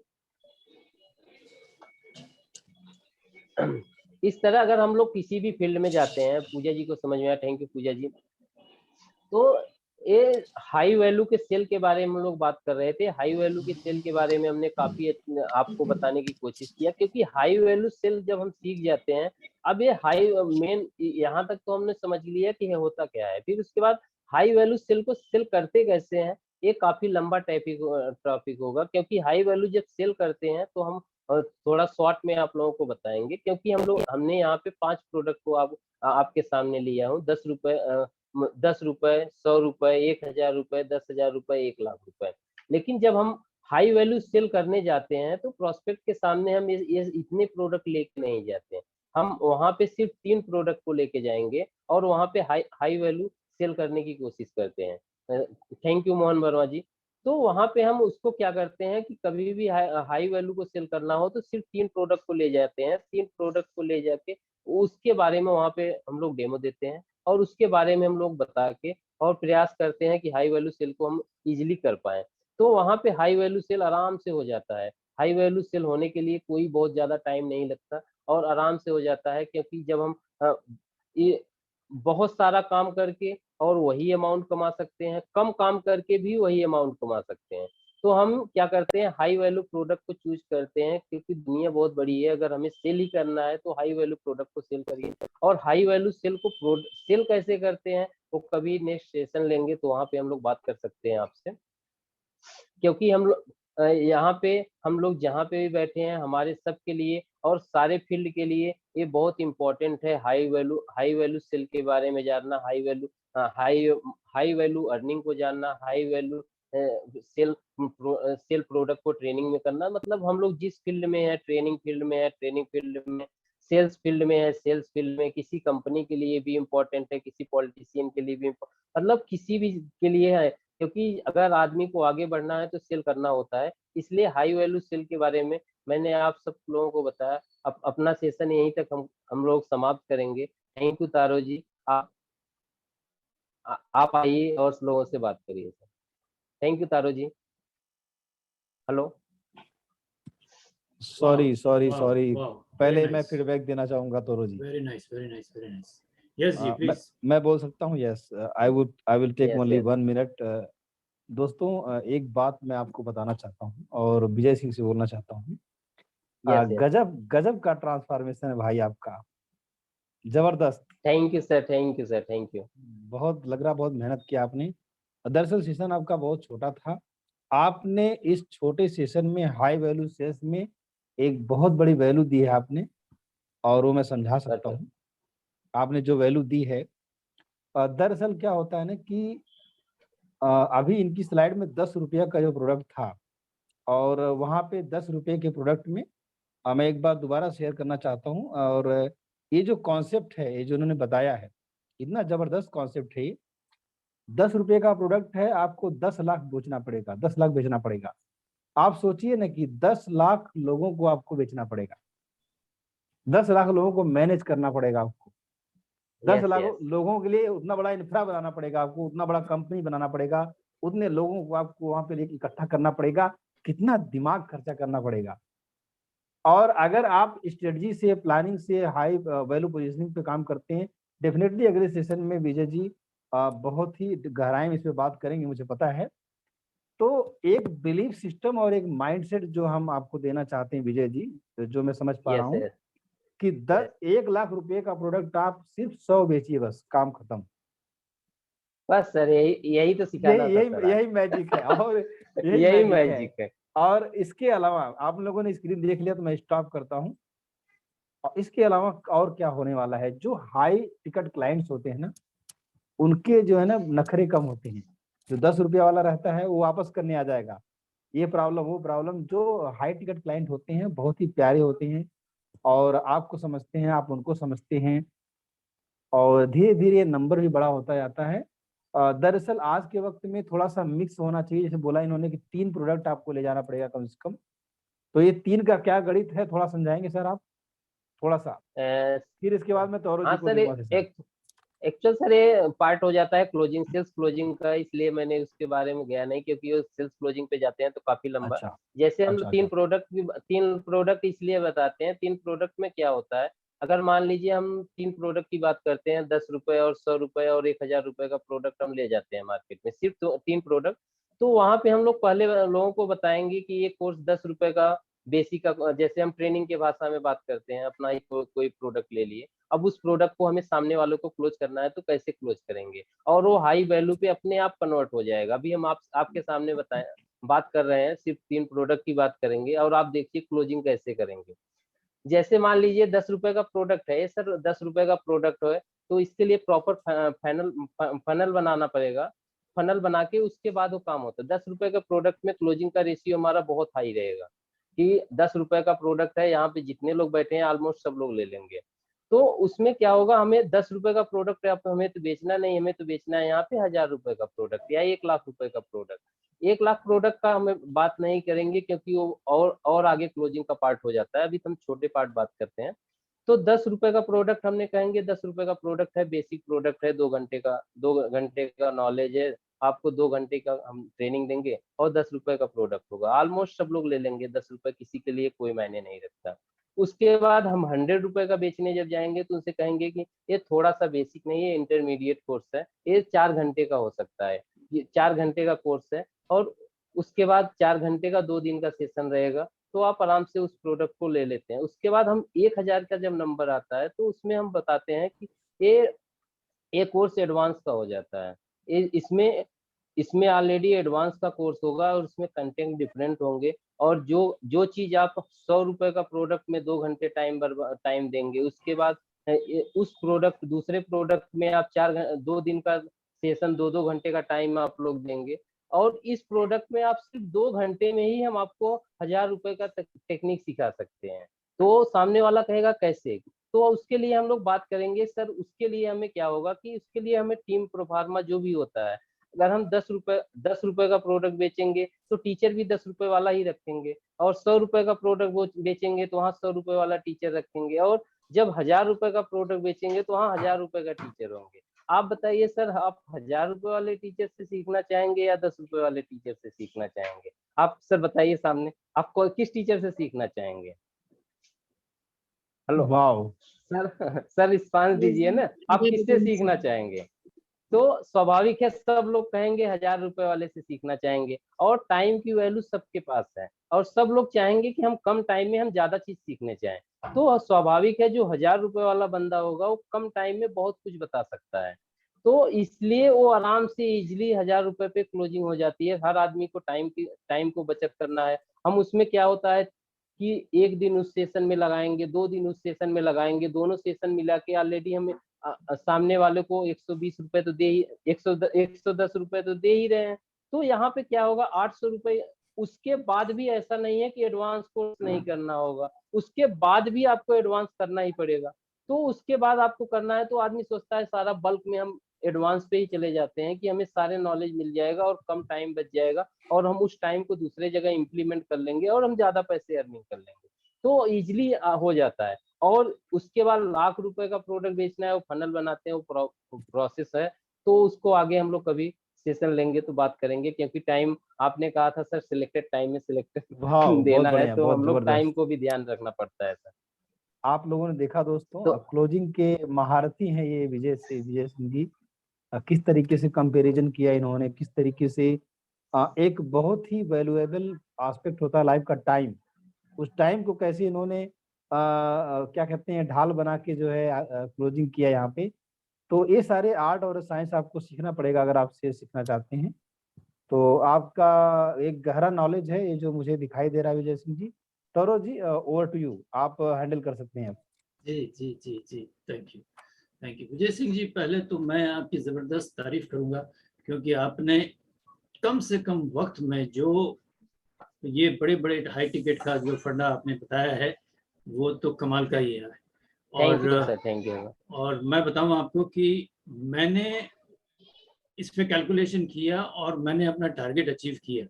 इस तरह अगर हम लोग किसी भी फील्ड में जाते हैं, पूजा जी को समझ में आया, थैंक यू पूजा जी। तो ये हाई वैल्यू के सेल के बारे में हम लोग बात कर रहे थे। हाई वैल्यू के सेल के बारे में हमने काफी आपको बताने की कोशिश किया, क्योंकि हाई वैल्यू सेल जब हम सीख जाते हैं, अब ये हाई मेन यहाँ तक तो हमने समझ लिया कि ये होता क्या है, फिर उसके बाद हाई वैल्यू सेल को सेल करते कैसे हैं ये काफी लंबा टॉपिक होगा। क्योंकि हाई वैल्यू जब सेल करते हैं तो हम थोड़ा शॉर्ट में आप लोगों को बताएंगे, क्योंकि हमने यहाँ पे 5 प्रोडक्ट को आपके सामने लिया हूँ। 10 रुपए 100 रुपए, 1000 रुपए, 10,000 रुपए, 1 लाख रुपए। लेकिन जब हम हाई वैल्यू सेल करने जाते हैं तो प्रोस्पेक्ट के सामने हम ये इतने प्रोडक्ट लेके नहीं जाते हैं। हम वहां पे सिर्फ 3 प्रोडक्ट को लेके जाएंगे और वहां पे हाई वैल्यू सेल करने की कोशिश करते हैं। थैंक यू मोहन वर्मा जी। तो वहां पे हम उसको क्या करते हैं कि कभी भी हाई वैल्यू को सेल करना हो तो सिर्फ 3 प्रोडक्ट को ले जाते हैं। 3 प्रोडक्ट को ले जाके उसके बारे में वहां पे हम लोग डेमो देते हैं और उसके बारे में हम लोग बता के और प्रयास करते हैं कि हाई वैल्यू सेल को हम इजिली कर पाए। तो वहां पे हाई वैल्यू सेल आराम से हो जाता है। हाई वैल्यू सेल होने के लिए कोई बहुत ज्यादा टाइम नहीं लगता और आराम से हो जाता है, क्योंकि जब हम ये बहुत सारा काम करके और वही अमाउंट कमा सकते हैं, कम काम करके भी वही अमाउंट कमा सकते हैं। तो हम क्या करते हैं, हाई वैल्यू प्रोडक्ट को चूज करते हैं, क्योंकि दुनिया बहुत बड़ी है। अगर हमें सेल ही करना है तो हाई वैल्यू प्रोडक्ट को सेल करिए। और हाई वैल्यू सेल को सेल कैसे करते हैं वो कभी नेक्स्ट सेशन लेंगे तो वहां पे हम लोग बात कर सकते हैं आपसे। क्योंकि हम लोग यहाँ पे हम लोग जहाँ पे भी बैठे हैं हमारे सबके लिए और सारे फील्ड के लिए ये बहुत इंपॉर्टेंट है हाई वैल्यू सेल के बारे में जानना, हाई वैल्यू अर्निंग को जानना, हाई वैल्यू सेल प्रोडक्ट को ट्रेनिंग में करना। मतलब हम लोग जिस फील्ड में है, ट्रेनिंग फील्ड में है, ट्रेनिंग फील्ड में सेल्स फील्ड में है, सेल्स फील्ड में किसी कंपनी के लिए भी इम्पोर्टेंट है, किसी पॉलिटिशियन के लिए भी मतलब किसी भी के लिए है, क्योंकि अगर आदमी को आगे बढ़ना है तो सेल करना होता है। इसलिए हाई वैल्यू सेल के बारे में मैंने आप सब लोगों को बताया। अपना सेशन यहीं तक हम लोग समाप्त करेंगे। Thank you Taro ji. आप आइए और लोगों से बात करिए sir. Thank you Taro ji. Hello. Sorry sorry Wow, sorry, wow, very पहले मैं nice, फीडबैक देना चाहूंगा तोरो जी। very nice, very nice, very nice. Yes, जी, मैं please. मैं बोल सकता हूँ? Yes, I will take yes only yes 1 minute. दोस्तों, एक बात मैं आपको बताना चाहता हूँ और विजय सिंह से बोलना चाहता हूँ। Yes yes. गजब गजब का ट्रांसफॉर्मेशन है भाई आपका, जबरदस्त। Thank you sir, thank you sir, thank you. बहुत लग रहा, बहुत मेहनत किया आपने। दरअसल सेशन आपका बहुत छोटा था, आपने इस छोटे सेशन में हाई वैल्यू सेल्स में एक बहुत बड़ी वैल्यू दी है आपने, और वो मैं समझा सकता परफेक्ट। हूँ। आपने जो वैल्यू दी है, दरअसल क्या होता है ना कि अभी इनकी स्लाइड में 10 रुपया का जो प्रोडक्ट था, और वहाँ पे 10 रुपये के प्रोडक्ट में मैं एक बार दोबारा शेयर करना चाहता हूँ। और ये जो कॉन्सेप्ट है, ये जो उन्होंने बताया है, इतना जबरदस्त कॉन्सेप्ट है ये। 10 रुपये का प्रोडक्ट है, आपको 10 लाख बेचना पड़ेगा, 10 लाख बेचना पड़ेगा। आप सोचिए ना कि 10 लाख लोगों को आपको बेचना पड़ेगा, 10 लाख लोगों को मैनेज करना पड़ेगा आपको, दस यस लाख यस। लोगों के लिए उतना बड़ा इंफ्रा बनाना पड़ेगा आपको, उतना बड़ा कंपनी बनाना पड़ेगा, उतने लोगों को आपको वहां पे लेके इकट्ठा करना पड़ेगा, कितना दिमाग खर्चा करना पड़ेगा। और अगर आप स्ट्रेटजी से, प्लानिंग से हाई वैल्यू पोजीशनिंग पे काम करते हैं, डेफिनेटली अगले सेशन में विजय जी बहुत ही गहराई में इस पे बात करेंगे, मुझे पता है। तो एक बिलीफ सिस्टम और एक माइंडसेट जो हम आपको देना चाहते हैं विजय जी, जो मैं समझ पा रहा यस हूँ यस। कि 1 लाख रुपए का प्रोडक्ट आप सिर्फ 100 बेचिए, बस काम खत्म। बस सर, यही यही तो सिखाना यही था सर यही आज। यही मैजिक है, और यही यही मैजिक है। मैजिक है। और इसके अलावा आप लोगों ने स्क्रीन देख लिया तो मैं स्टॉप करता हूँ। और इसके अलावा और क्या होने वाला है, जो हाई टिकट क्लाइंट्स होते हैं ना, उनके जो है ना नखरे कम होते हैं। जो 10 रुपया वाला रहता है वो वापस करने आ जाएगा, ये प्रॉब्लम वो प्रॉब्लम। जो हाई टिकट क्लाइंट होते हैं बहुत ही प्यारे होते हैं, और आपको समझते हैं, आप उनको समझते हैं, और धीरे धीरे नंबर भी बड़ा होता जाता है। दरअसल आज के वक्त में थोड़ा सा मिक्स होना चाहिए, जैसे बोला इन्होंने कि 3 प्रोडक्ट आपको ले जाना पड़ेगा कम से कम। तो ये 3 का क्या गणित है, थोड़ा समझाएंगे सर आप, थोड़ा सा? अ, फिर इसके बाद मैं तौरो जी हाँ को सर, दूंगा सेशन। एक एक्चुअल सर ये पार्ट हो जाता है क्लोजिंग, सेल्स क्लोजिंग का, इसलिए मैंने उसके बारे में गया नहीं, क्योंकि वो सेल्स क्लोजिंग पे जाते हैं तो काफी लंबा। अच्छा जैसे हम अच्छा तीन अच्छा। प्रोडक्ट भी, 3 प्रोडक्ट इसलिए बताते हैं, 3 प्रोडक्ट में क्या होता है। अगर मान लीजिए हम 3 प्रोडक्ट की बात करते हैं, 10 रुपए और 100 रुपए और 1000 रुपए का प्रोडक्ट हम ले जाते हैं मार्केट में, सिर्फ 3 प्रोडक्ट। तो वहां पे हम लोग पहले लोगों को बताएंगे कि ये कोर्स 10 रुपए का बेसिक का, जैसे हम ट्रेनिंग के भाषा में बात करते हैं, अपना ही कोई प्रोडक्ट ले लिए। अब उस प्रोडक्ट को हमें सामने वालों को क्लोज करना है तो कैसे क्लोज करेंगे, और वो हाई वैल्यू पे अपने आप कन्वर्ट हो जाएगा। अभी हम आपके सामने बताएं, बात कर रहे हैं, सिर्फ 3 प्रोडक्ट की बात करेंगे, और आप देखिए क्लोजिंग कैसे करेंगे। जैसे मान लीजिए 10 रुपए का प्रोडक्ट है, ये सर 10 रुपए का प्रोडक्ट है, तो इसके लिए प्रॉपर फनल फनल बनाना पड़ेगा। फनल बना के उसके बाद वो काम होता है। 10 रुपए का प्रोडक्ट में क्लोजिंग का रेशियो हमारा बहुत हाई रहेगा, कि 10 रुपए का प्रोडक्ट है, यहाँ पे जितने लोग बैठे हैं ऑलमोस्ट सब लोग ले लेंगे। तो उसमें क्या होगा, हमें 10 रुपए का प्रोडक्ट है, अब हमें तो बेचना नहीं, हमें तो बेचना है यहाँ पे 1000 रुपए का प्रोडक्ट या 1 लाख रुपए का प्रोडक्ट। 1 लाख प्रोडक्ट का हमें बात नहीं करेंगे, क्योंकि वो और आगे क्लोजिंग का पार्ट हो जाता है, अभी तो हम छोटे पार्ट बात करते हैं। तो 10 रुपए का प्रोडक्ट हमने कहेंगे, 10 रुपए का प्रोडक्ट है, बेसिक प्रोडक्ट है, 2 घंटे का, 2 घंटे का नॉलेज है, आपको 2 घंटे का हम ट्रेनिंग देंगे, और 10 रुपए का प्रोडक्ट होगा, ऑलमोस्ट सब लोग ले लेंगे। 10 रुपए किसी के लिए कोई मायने नहीं रखता। उसके बाद हम 100 रुपए का बेचने जब जाएंगे तो उनसे कहेंगे कि ये थोड़ा सा बेसिक नहीं है, इंटरमीडिएट कोर्स है, ये 4 घंटे का हो सकता है, ये 4 घंटे का कोर्स है। और उसके बाद 4 घंटे का 2 दिन का सेशन रहेगा, तो आप आराम से उस प्रोडक्ट को ले लेते हैं। उसके बाद हम 1000 का जब नंबर आता है तो उसमें हम बताते हैं कि ये ये कोर्स एडवांस का हो जाता है। इसमें इसमें ऑलरेडी एडवांस का कोर्स होगा, और उसमें कंटेंट डिफरेंट होंगे, और जो जो चीज आप 100 रुपए का प्रोडक्ट में 2 घंटे टाइम देंगे, उसके बाद उस प्रोडक्ट, दूसरे प्रोडक्ट में आप 2 दिन का सेशन, 2-2 घंटे का टाइम आप लोग देंगे, और इस प्रोडक्ट में आप सिर्फ 2 घंटे में ही हम आपको 1000 रुपए का टेक्निक सिखा सकते हैं। तो सामने वाला कहेगा कैसे, तो उसके लिए हम लोग बात करेंगे सर। उसके लिए हमें क्या होगा कि उसके लिए हमें टीम प्रोफार्मा जो भी होता है, अगर हम 10 रुपए का प्रोडक्ट बेचेंगे तो टीचर भी 10 रुपए वाला ही रखेंगे, और 100 रुपए का प्रोडक्ट वो बेचेंगे तो वहाँ 100 रुपए वाला टीचर रखेंगे, और जब 1000 रुपए का प्रोडक्ट बेचेंगे तो वहाँ 1000 रुपए का टीचर होंगे। आप बताइए सर, आप 1000 रुपए वाले टीचर से सीखना चाहेंगे या 10 रुपए वाले टीचर से सीखना चाहेंगे? आप सर बताइए सामने, आप किस टीचर से सीखना चाहेंगे? Hello wow. Sir, sir response दीजिए ना, आप किससे सीखना चाहेंगे? तो स्वाभाविक है सब लोग कहेंगे 1000 रुपए वाले से सीखना चाहेंगे, और टाइम की वैल्यू सबके पास है, और सब लोग चाहेंगे कि हम कम टाइम में हम ज्यादा चीज सीखने चाहें। तो स्वाभाविक है जो 1000 रुपए वाला बंदा होगा वो कम टाइम में बहुत कुछ बता सकता है, तो इसलिए वो आराम से इजिली 1000 रुपए पे क्लोजिंग हो जाती है। हर आदमी को टाइम को बचत करना है। हम उसमें क्या होता है कि एक दिन उस सेशन में लगाएंगे, 2 दिन उस सेशन में लगाएंगे, दोनों सेशन मिला के ऑलरेडी हमें सामने वाले को 120 रुपए तो दे ही 110 रुपए तो दे ही रहे हैं। तो यहाँ पे क्या होगा 800 रुपए। उसके बाद भी ऐसा नहीं है कि एडवांस कोर्स नहीं करना होगा, उसके बाद भी आपको एडवांस करना ही पड़ेगा। तो उसके बाद आपको करना है तो आदमी सोचता है सारा बल्क में हम एडवांस पे ही चले जाते हैं कि हमें सारे नॉलेज मिल जाएगा और कम टाइम बच जाएगा, और हम उस टाइम को दूसरे जगह इम्प्लीमेंट कर लेंगे और हम ज्यादा पैसे अर्निंग कर लेंगे। तो इजिली हो जाता है। और उसके बाद लाख रुपए का प्रोडक्ट बेचना है, वो फनल बनाते हैं, वो प्रोसेस है। तो उसको आगे हम लोग कभी सेशन लेंगे तो बात करेंगे, क्योंकि टाइम आपने कहा था सर सिलेक्टेड टाइम में सिलेक्टेड वाह, बहुत देना है, बढ़िया, तो बहुत हम लोग टाइम जबरदस्त। को भी ध्यान रखना पड़ता है सर। आप लोगों ने देखा दोस्तों, तो क्लोजिंग के महारथी हैं ये विजय सिंह जी। किस तरीके से कंपैरिजन किया इन्होंने, किस तरीके से एक बहुत ही वैल्यूएबल एस्पेक्ट होता है लाइफ का टाइम, उस टाइम को कैसे इन्होंने क्या कहते हैं ढाल बना के जो है क्लोजिंग किया यहाँ पे। तो ये सारे आर्ट और साइंस आपको सीखना पड़ेगा अगर आप से सीखना चाहते हैं। तो आपका एक गहरा नॉलेज है ये जो मुझे दिखाई दे रहा है विजय सिंह जी। तौरव जी, ओवर टू यू, आप हैंडल कर सकते हैं। जी जी जी जी, थैंक यू विजय सिंह जी। पहले तो मैं आपकी ज़बरदस्त तारीफ करूंगा, क्योंकि आपने कम से कम वक्त में जो ये बड़े बड़े हाई टिकट का जो फंडा आपने बताया है वो तो कमाल का ही है। थैंक यू और सर, थैंक यू। और मैं बताऊं आपको कि मैंने इस पे कैलकुलेशन किया और मैंने अपना टारगेट अचीव किया।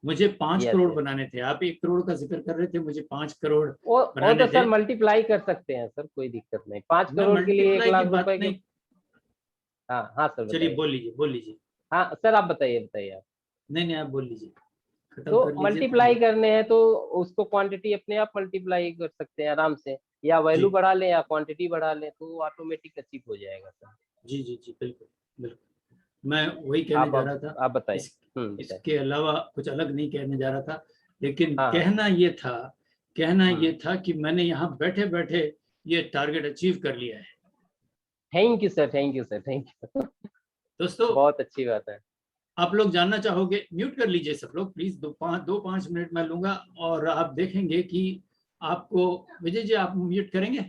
मुझे 5 यस करोड़ यस, बनाने थे। आप 1 करोड़ का जिक्र कर रहे थे, मुझे 5 करोड़ वो बनाने तो थे। सर मल्टीप्लाई कर सकते हैं सर, कोई दिक्कत नहीं। 5 मैं करोड़ के लिए 1 मल्टीप्लाई की लाख बात रुपए के। नहीं, हाँ हाँ सर चलिए बताइए। बोल लीजिए। हाँ सर आप बताइए बताइए आप। नहीं आप बोल लीजिए, खत्म तो कर लीजिए मल्टीप्लाई करने हैं तो उसको क्वांटिटी अपने आप मल्टीप्लाई कर सकते हैं आराम से, या जी वैल्यू बढ़ा लें या क्वांटिटी बढ़ा लें, तो ऑटोमेटिक अचीव हो जाएगा सर। जी जी जी, बिल्कुल बिल्कुल। मैं वही कहने जा रहा था। आप बताइए। इस बताइए। इसके अलावा कुछ अलग नहीं कहने जा रहा था, लेकिन हाँ हाँ। कहना ये था कि मैंने यहाँ बैठे बैठे ये टारगेट अचीव कर लिया है। Thank you sir, thank you sir, thank you. दोस्तों, बहुत अच्छी बात है। आप लोग जानना चाहोगे, म्यूट कर लीजिए सब लोग प्लीज, 2-5 मिनट मैं लूंगा और आप देखेंगे कि आपको, विजय जी आप म्यूट करेंगे?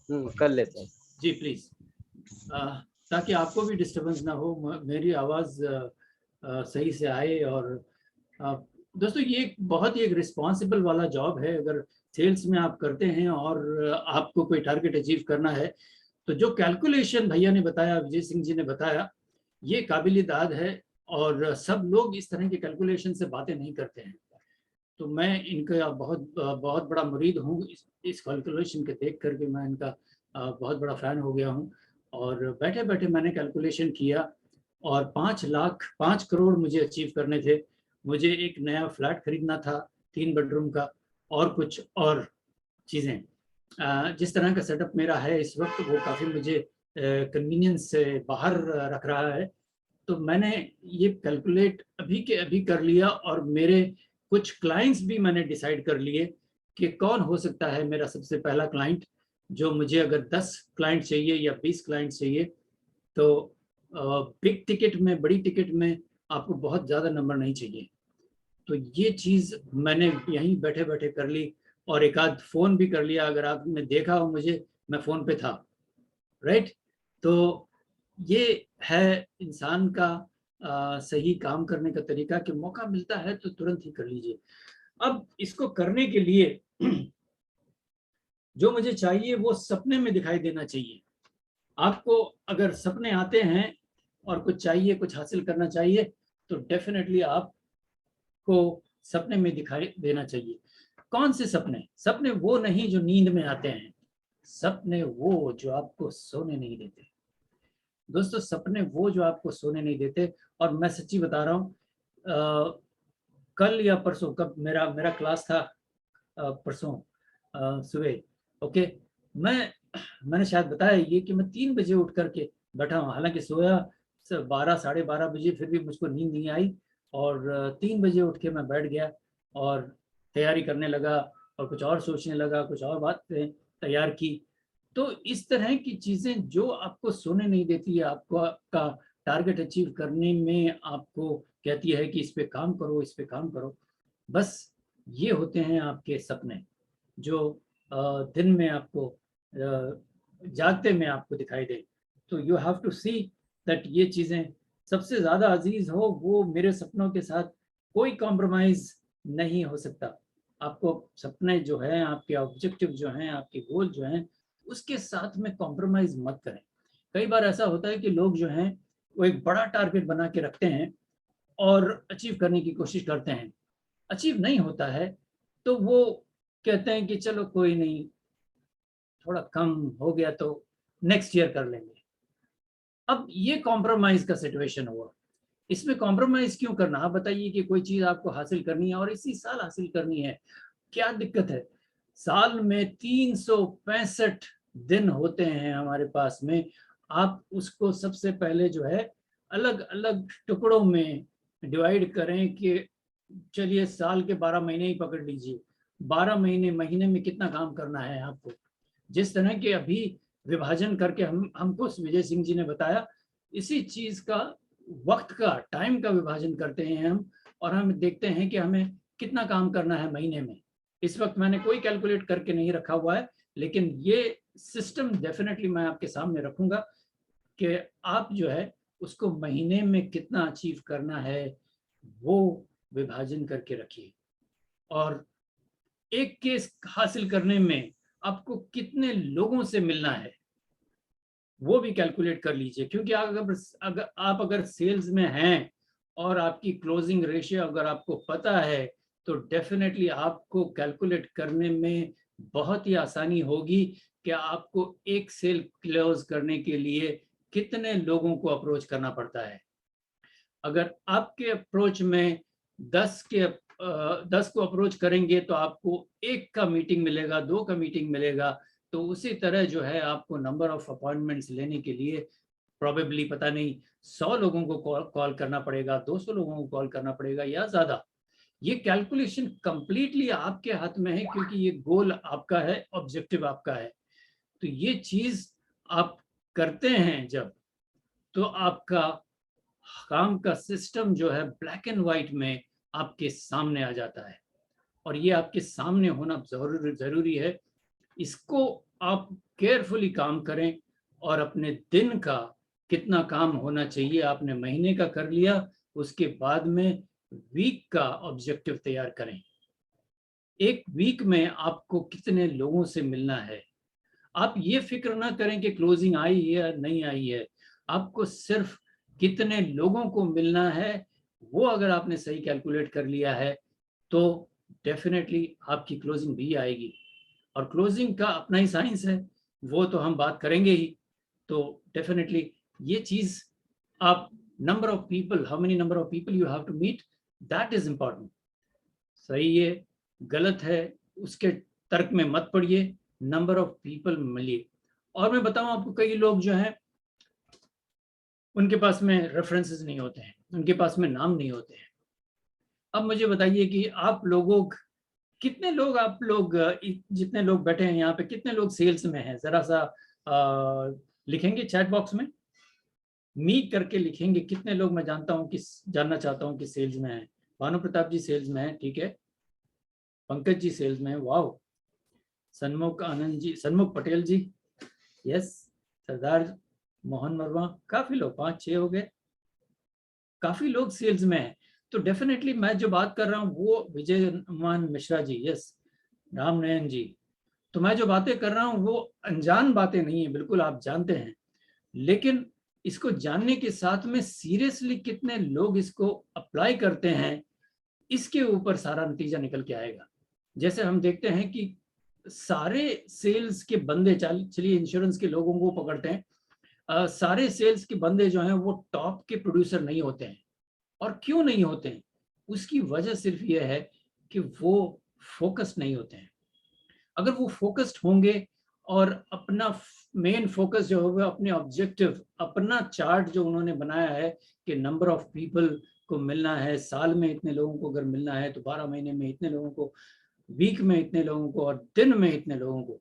कर लेते हैं। जी प्लीज, ताकि आपको भी डिस्टरबेंस ना हो, मेरी आवाज सही से आए। और दोस्तों, ये बहुत ही एक रिस्पॉन्सिबल वाला जॉब है। अगर सेल्स में आप करते हैं और आपको कोई टारगेट अचीव करना है, तो जो कैलकुलेशन भैया ने बताया, विजय सिंह जी ने बताया, ये काबिल-ए-दाद है। और सब लोग इस तरह के कैलकुलेशन से बातें नहीं करते हैं। तो मैं इनका बहुत बड़ा मुरीद हूँ। इस कैलकुलेशन के देख करके मैं इनका बहुत बड़ा फ़ैन हो गया हूँ। और बैठे बैठे मैंने कैलकुलेशन किया और 5 करोड़ मुझे अचीव करने थे। मुझे एक नया फ्लैट खरीदना था 3 बेडरूम का, और कुछ और चीज़ें। जिस तरह का सेटअप मेरा है इस वक्त, वो काफ़ी मुझे कन्वीनियंस से बाहर रख रहा है। तो मैंने ये कैलकुलेट अभी के अभी कर लिया, और मेरे कुछ क्लाइंट्स भी मैंने डिसाइड कर लिए कि कौन हो सकता है मेरा सबसे पहला क्लाइंट, जो मुझे अगर 10 क्लाइंट चाहिए या 20 क्लाइंट चाहिए, तो बिग टिकट में, बड़ी टिकट में आपको बहुत ज़्यादा नंबर नहीं चाहिए। तो ये चीज़ मैंने यहीं बैठे बैठे कर ली, और एक आध फ़ोन भी कर लिया। अगर आपने देखा हो मुझे, मैं फ़ोन पे था, राइट। तो ये है इंसान का सही काम करने का तरीका, कि मौका मिलता है तो तुरंत ही कर लीजिए। अब इसको करने के लिए जो मुझे चाहिए वो सपने में दिखाई देना चाहिए। आपको अगर सपने आते हैं और कुछ चाहिए, कुछ हासिल करना चाहिए, तो डेफिनेटली आपको सपने में दिखाई देना चाहिए। कौन से सपने? सपने वो नहीं जो नींद में आते हैं, सपने वो जो आपको सोने नहीं देते। दोस्तों, सपने वो जो आपको सोने नहीं देते। और मैं सच्ची बता रहा हूँ, कल या परसों, कब मेरा क्लास था, परसों सुबह, ओके, मैंने शायद बताया ये कि मैं 3 बजे उठ करके बैठा हूँ। हालांकि सोया 12 साढ़े 12 बजे, फिर भी मुझको नींद नहीं आई। और 3 बजे उठ के मैं बैठ गया और तैयारी करने लगा और कुछ और सोचने लगा, कुछ और बातें तैयार की। तो इस तरह की चीज़ें जो आपको सोने नहीं देती है, आपको आपका टारगेट अचीव करने में आपको कहती है कि इस पे काम करो, इस पे काम करो, बस ये होते हैं आपके सपने जो दिन में आपको जागते में आपको दिखाई दे। तो you have to see that ये चीज़ें सबसे ज़्यादा अजीज हो वो मेरे सपनों के साथ कोई कॉम्प्रोमाइज़ नहीं हो सकता। आपको सपने जो हैं, आपके ऑब्जेक्टिव जो हैं, आपके गोल जो हैं, उसके साथ में कॉम्प्रोमाइज़ मत करें। कई बार ऐसा होता है कि लोग जो हैं वो एक बड़ा टारगेट बना के रखते हैं और अचीव करने की कोशिश करते हैं, अचीव नहीं होता है तो वो कहते हैं कि चलो कोई नहीं, थोड़ा कम हो गया तो नेक्स्ट ईयर कर लेंगे। अब ये कॉम्प्रोमाइज का सिचुएशन हुआ। इसमें कॉम्प्रोमाइज क्यों करना? आप बताइए कि कोई चीज आपको हासिल करनी है और इसी साल हासिल करनी है, क्या दिक्कत है? साल में 365 दिन होते हैं हमारे पास में। आप उसको सबसे पहले जो है अलग अलग टुकड़ों में डिवाइड करें कि चलिए साल के 12 महीने ही पकड़ लीजिए। 12 महीने में कितना काम करना है आपको? जिस तरह के अभी विभाजन करके हमको विजय सिंह जी ने बताया, इसी चीज का वक्त का, टाइम का विभाजन करते हैं हम, और हम देखते हैं कि हमें कितना काम करना है महीने में। इस वक्त मैंने कोई कैलकुलेट करके नहीं रखा हुआ है, लेकिन ये सिस्टम डेफिनेटली मैं आपके सामने रखूंगा कि आप जो है उसको महीने में कितना अचीव करना है वो विभाजन करके रखिए। और एक केस हासिल करने में आपको कितने लोगों से मिलना है वो भी कैलकुलेट कर लीजिए। क्योंकि अगर सेल्स में हैं और आपकी क्लोजिंग रेशियो अगर आपको पता है तो डेफिनेटली आपको कैलकुलेट करने में बहुत ही आसानी होगी कि आपको एक सेल क्लोज करने के लिए कितने लोगों को अप्रोच करना पड़ता है। अगर आपके अप्रोच में 10 को अप्रोच करेंगे तो आपको 1 का मीटिंग मिलेगा, 2 का मीटिंग मिलेगा। तो उसी तरह जो है आपको नंबर ऑफ अपॉइंटमेंट्स लेने के लिए प्रोबेबली पता नहीं 100 लोगों को कॉल करना पड़ेगा, 200 लोगों को कॉल करना पड़ेगा या ज़्यादा। ये कैलकुलेशन कंप्लीटली आपके हाथ में है क्योंकि ये गोल आपका है, ऑब्जेक्टिव आपका है। तो ये चीज़ आप करते हैं जब, तो आपका काम का सिस्टम जो है ब्लैक एंड व्हाइट में आपके सामने आ जाता है। और ये आपके सामने होना जरूरी है। इसको आप केयरफुली काम करें और अपने दिन का कितना काम होना चाहिए आपने महीने का कर लिया, उसके बाद में वीक का ऑब्जेक्टिव तैयार करें। एक वीक में आपको कितने लोगों से मिलना है। आप ये फिक्र ना करें कि क्लोजिंग आई है या नहीं आई है, आपको सिर्फ कितने लोगों को मिलना है वो अगर आपने सही कैलकुलेट कर लिया है तो डेफिनेटली आपकी क्लोजिंग भी आएगी। और क्लोजिंग का अपना ही साइंस है, वो तो हम बात करेंगे ही। तो डेफिनेटली ये चीज आप number of people, how many number of people you have to meet, that is important. सही है गलत है उसके तर्क में मत पड़िए, नंबर ऑफ पीपल मिलिए। और मैं बताऊं आपको, कई लोग जो हैं उनके पास में रेफरेंसेस नहीं होते हैं, उनके पास में नाम नहीं होते हैं। अब मुझे बताइए कि आप लोगों कितने लोग, आप लोग जितने लोग बैठे हैं यहाँ पे, कितने लोग सेल्स में हैं? जरा सा लिखेंगे चैट बॉक्स में, मी करके लिखेंगे कितने लोग। मैं जानना चाहता हूँ कि सेल्स में हैं। भानु प्रताप जी सेल्स में हैं, ठीक है। पंकज जी सेल्स में हैं, वाओ। सन्मुख आनंद जी, सन्मुख पटेल जी, यस। सरदार मोहन वर्मा, काफी लोग, 5-6 हो गए, काफी लोग सेल्स में हैं। तो डेफिनेटली मैं जो बात कर रहा हूँ वो विजय मान मिश्रा जी, यस। राम नयन जी, तो मैं जो बातें कर रहा हूं वो अनजान बातें नहीं है, बिल्कुल आप जानते हैं, लेकिन इसको जानने के साथ में सीरियसली कितने लोग इसको अप्लाई करते हैं, इसके ऊपर सारा नतीजा निकल के आएगा। जैसे हम देखते हैं कि सारे सेल्स के बंदे, चलिए इंश्योरेंस के लोगों को पकड़ते हैं, सारे सेल्स के बंदे जो हैं वो टॉप के प्रोड्यूसर नहीं होते हैं। और क्यों नहीं होते हैं? उसकी वजह सिर्फ ये है कि वो फोकस्ड नहीं होते हैं। अगर वो फोकस्ड होंगे और अपना मेन फोकस जो होगा, अपने ऑब्जेक्टिव, अपना चार्ट जो उन्होंने बनाया है कि नंबर ऑफ पीपल को मिलना है, साल में इतने लोगों को अगर मिलना है तो 12 महीने में इतने लोगों को, वीक में इतने लोगों को और दिन में इतने लोगों को,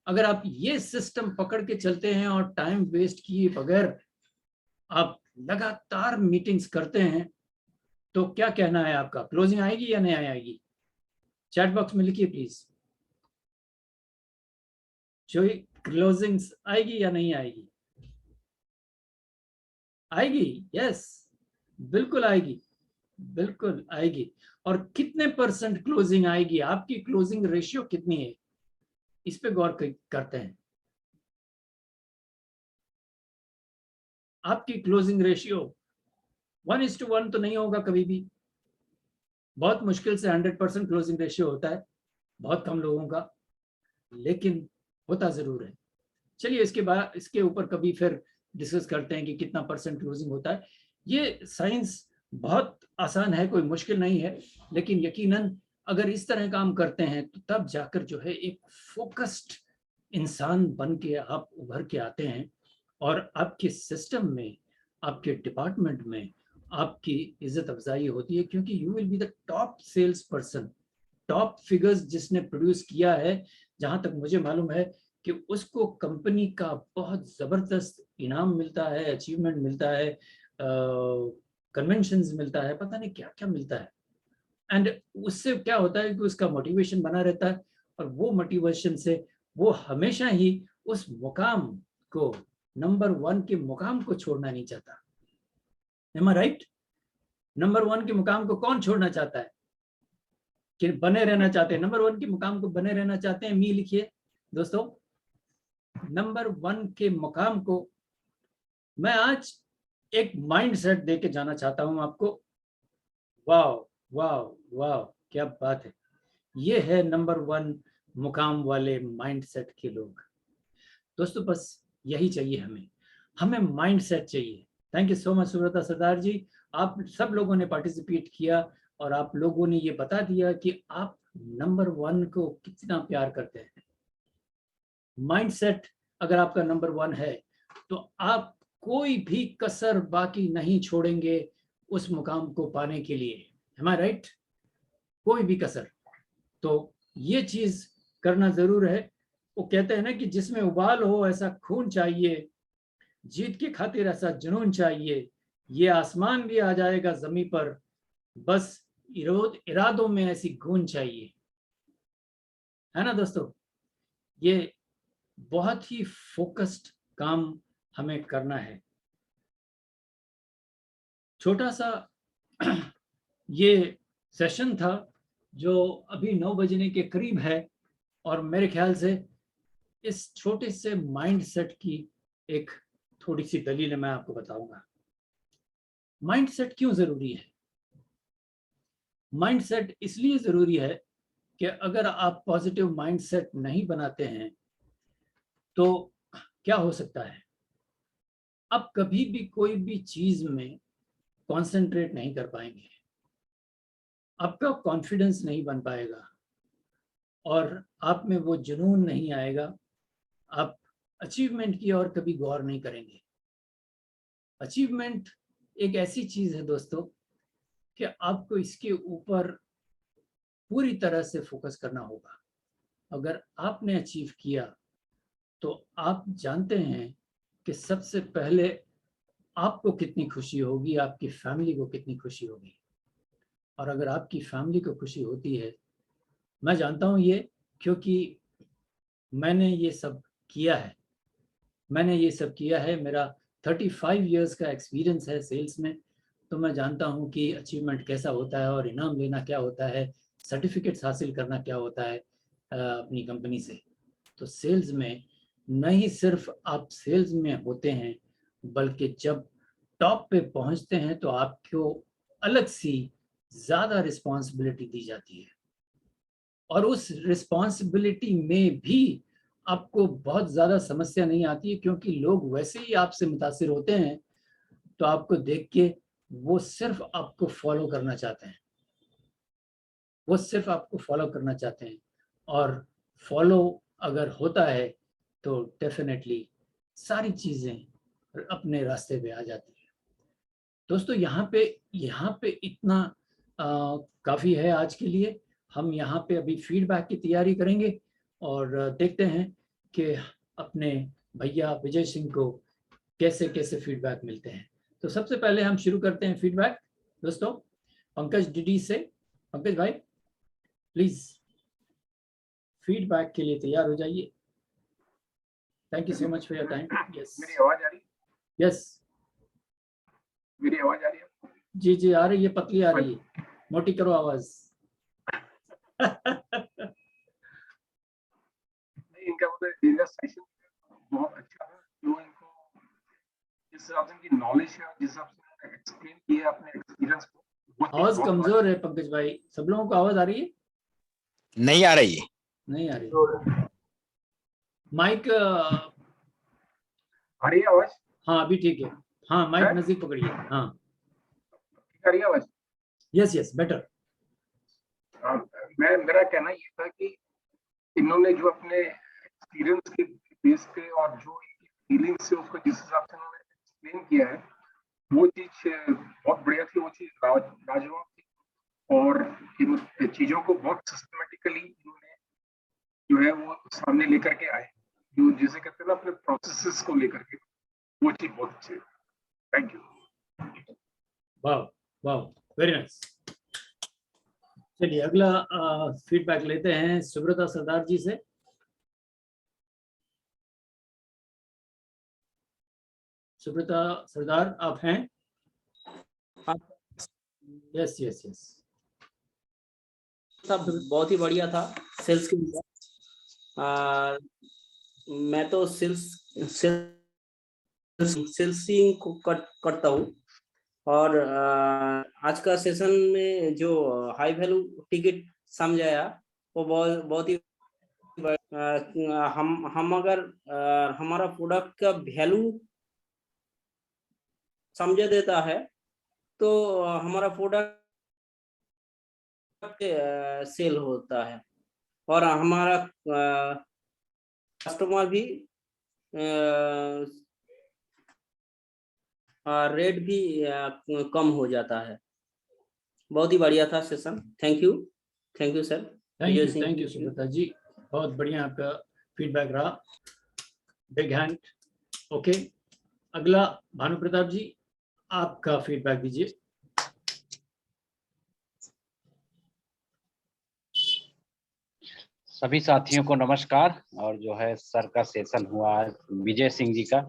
अगर आप ये सिस्टम पकड़ के चलते हैं और टाइम वेस्ट किए बगैर आप लगातार मीटिंग्स करते हैं, तो क्या कहना है आपका? क्लोजिंग आएगी या नहीं आएगी? चैट बॉक्स में लिखिए प्लीज। जो क्लोजिंग्स आएगी या नहीं आएगी? आएगी, यस, बिल्कुल आएगी, बिल्कुल आएगी। और कितने % क्लोजिंग आएगी? आपकी क्लोजिंग रेशियो कितनी है? इस पे गौर करते हैं। आपकी क्लोजिंग रेशियो 1:1 तो नहीं होगा कभी भी, बहुत मुश्किल से 100% क्लोजिंग रेशियो होता है, बहुत कम लोगों का, लेकिन होता जरूर है। चलिए इसके ऊपर कभी फिर डिस्कस करते हैं कि कितना % क्लोजिंग होता है। ये साइंस बहुत आसान है, कोई मुश्किल नहीं है, लेकिन यकीनन अगर इस तरह काम करते हैं तो तब जाकर जो है एक फोकस्ड इंसान बन के आप उभर के आते हैं और आपके सिस्टम में, आपके डिपार्टमेंट में आपकी इज्जत अफजाई होती है, क्योंकि you will be the top sales person. Top figures जिसने प्रोड्यूस किया है, जहां तक मुझे मालूम है कि उसको कंपनी का बहुत जबरदस्त इनाम मिलता है, अचीवमेंट मिलता है, कन्वेंशंस मिलता है, पता नहीं क्या क्या मिलता है। एंड उससे क्या होता है कि उसका मोटिवेशन बना रहता है, और वो मोटिवेशन से वो हमेशा ही उस मुकाम को, नंबर 1 के मुकाम को छोड़ना नहीं चाहता। Am I right? नंबर 1 के मुकाम को कौन छोड़ना चाहता है? कि बने रहना चाहते हैं, नंबर 1 के मुकाम को बने रहना चाहते हैं। मी लिखिए दोस्तों, नंबर 1 के मुकाम को मैं आज एक माइंड सेट दे के जाना चाहता हूं आपको। वाह वाह वाह, क्या बात है। ये है नंबर 1 मुकाम वाले माइंड सेट के लोग। दोस्तों बस यही चाहिए हमें माइंड सेट चाहिए। Thank you so much Subrata Sardar ji, आप सब लोगों ने पार्टिसिपेट किया और आप लोगों ने ये बता दिया कि आप नंबर 1 को कितना प्यार करते हैं। माइंडसेट अगर आपका नंबर 1 है तो आप कोई भी कसर बाकी नहीं छोड़ेंगे उस मुकाम को पाने के लिए। Am I right? कोई भी कसर। तो ये चीज करना जरूर है। वो कहते हैं ना कि जिसमें उबाल हो ऐसा खून चाहिए, जीत की खातिर ऐसा जुनून चाहिए, ये आसमान भी आ जाएगा जमीन पर, बस इरादों में ऐसी गूंज चाहिए, है ना दोस्तों। ये बहुत ही फोकस्ड काम हमें करना है। छोटा सा ये सेशन था जो अभी 9 बजने के करीब है, और मेरे ख्याल से इस छोटे से माइंडसेट की एक थोड़ी सी दलील मैं आपको बताऊंगा। माइंडसेट क्यों जरूरी है? माइंडसेट इसलिए जरूरी है कि अगर आप पॉजिटिव माइंडसेट नहीं बनाते हैं तो क्या हो सकता है, आप कभी भी कोई भी चीज में कंसंट्रेट नहीं कर पाएंगे, आपका कॉन्फिडेंस नहीं बन पाएगा और आप में वो जुनून नहीं आएगा। आप अचीवमेंट की और कभी गौर नहीं करेंगे। अचीवमेंट एक ऐसी चीज है दोस्तों कि आपको इसके ऊपर पूरी तरह से फोकस करना होगा। अगर आपने अचीव किया तो आप जानते हैं कि सबसे पहले आपको कितनी खुशी होगी, आपकी फैमिली को कितनी खुशी होगी। और अगर आपकी फैमिली को खुशी होती है, मैं जानता हूं ये, क्योंकि मैंने ये सब किया है, मेरा 35 इयर्स का एक्सपीरियंस है सेल्स में, तो मैं जानता हूं कि अचीवमेंट कैसा होता है और इनाम लेना क्या होता है, सर्टिफिकेट्स हासिल करना क्या होता है अपनी कंपनी से। तो सेल्स में नहीं सिर्फ आप सेल्स में होते हैं, बल्कि जब टॉप पे पहुंचते हैं तो आपको अलग सी ज्यादा रिस्पॉन्सिबिलिटी दी जाती है, और उस रिस्पॉन्सिबिलिटी में भी आपको बहुत ज्यादा समस्या नहीं आती है, क्योंकि लोग वैसे ही आपसे मुतासिर होते हैं, तो आपको देख के वो सिर्फ आपको फॉलो करना चाहते हैं, वो सिर्फ आपको फॉलो करना चाहते हैं। और फॉलो अगर होता है तो डेफिनेटली सारी चीजें अपने रास्ते पे आ जाती है। दोस्तों यहाँ पे इतना काफी है आज के लिए। हम यहाँ पे अभी फीडबैक की तैयारी करेंगे और देखते हैं कि अपने भैया विजय सिंह को कैसे कैसे फीडबैक मिलते हैं। तो सबसे पहले हम शुरू करते हैं फीडबैक दोस्तों, पंकज डीडी से। पंकज भाई प्लीज फीडबैक के लिए तैयार हो जाइए। Thank you so much for your time. Yes, मेरी आवाज आ रही है? यस, मेरी आवाज आ रही है? जी जी आ रही है, पतली आ रही है, मोटी करो आवाज। नहीं, इनका मतलब सेशन बहुत अच्छा है। जो इनको जिस हिसाब से इनकी नॉलेज है, जिस हिसाब से एक्सप्लेन किया अपने एक्सपीरियंस को, आवाज कमजोर है पंकज भाई। सब लोगों को आवाज आ रही है? नहीं आ रही है। नहीं आ रही। माइक आ रही है आवाज? हाँ अभी ठीक है। हाँ माइक नजदीक पकड़िए। हाँ ठीक आ रही है आवाज? Yes yes better. मेरा कहना ये था कि इन्होंने जो अपने एक्सपीरियंस के बेस पे और जो इनकी फीलिंग्स से उसको जिस हिसाब से इन्होंने एक्सप्लेन किया है, वो चीज बहुत बढ़िया थी, वो चीज लाजवाब थी। और इन चीजों को बहुत सिस्टमेटिकली इन्होंने जो है वो सामने लेकर के आए, जो जिसे कहते हैं ना अपने प्रोसेसेस को लेकर के, वो चीज बहुत अच्छी है। Thank you. वाह वाह, वेरी नाइस। चलिए अगला फीडबैक लेते हैं सुब्रता सरदार जी से। सुब्रता सरदार आप हैं? Yes yes yes. सब बहुत ही बढ़िया था सेल्स के लिए। मैं तो सेल्सिंग को करता हूँ, और आज का सेशन में जो हाई वैल्यू टिकट समझाया वो बहुत ही हम अगर हमारा प्रोडक्ट का वैल्यू समझा देता है तो हमारा प्रोडक्ट सेल होता है, और हमारा कस्टमर भी रेट भी कम हो जाता है। बहुत ही बढ़िया था session. Thank you sir. Thank you Subrata ji, बहुत बढ़िया आपका फीडबैक रहा। Big hand. ओके, अगला भानु प्रताप जी, आपका फीडबैक दीजिए। सभी साथियों को नमस्कार। और जो है सर का सेशन हुआ आज विजय सिंह जी का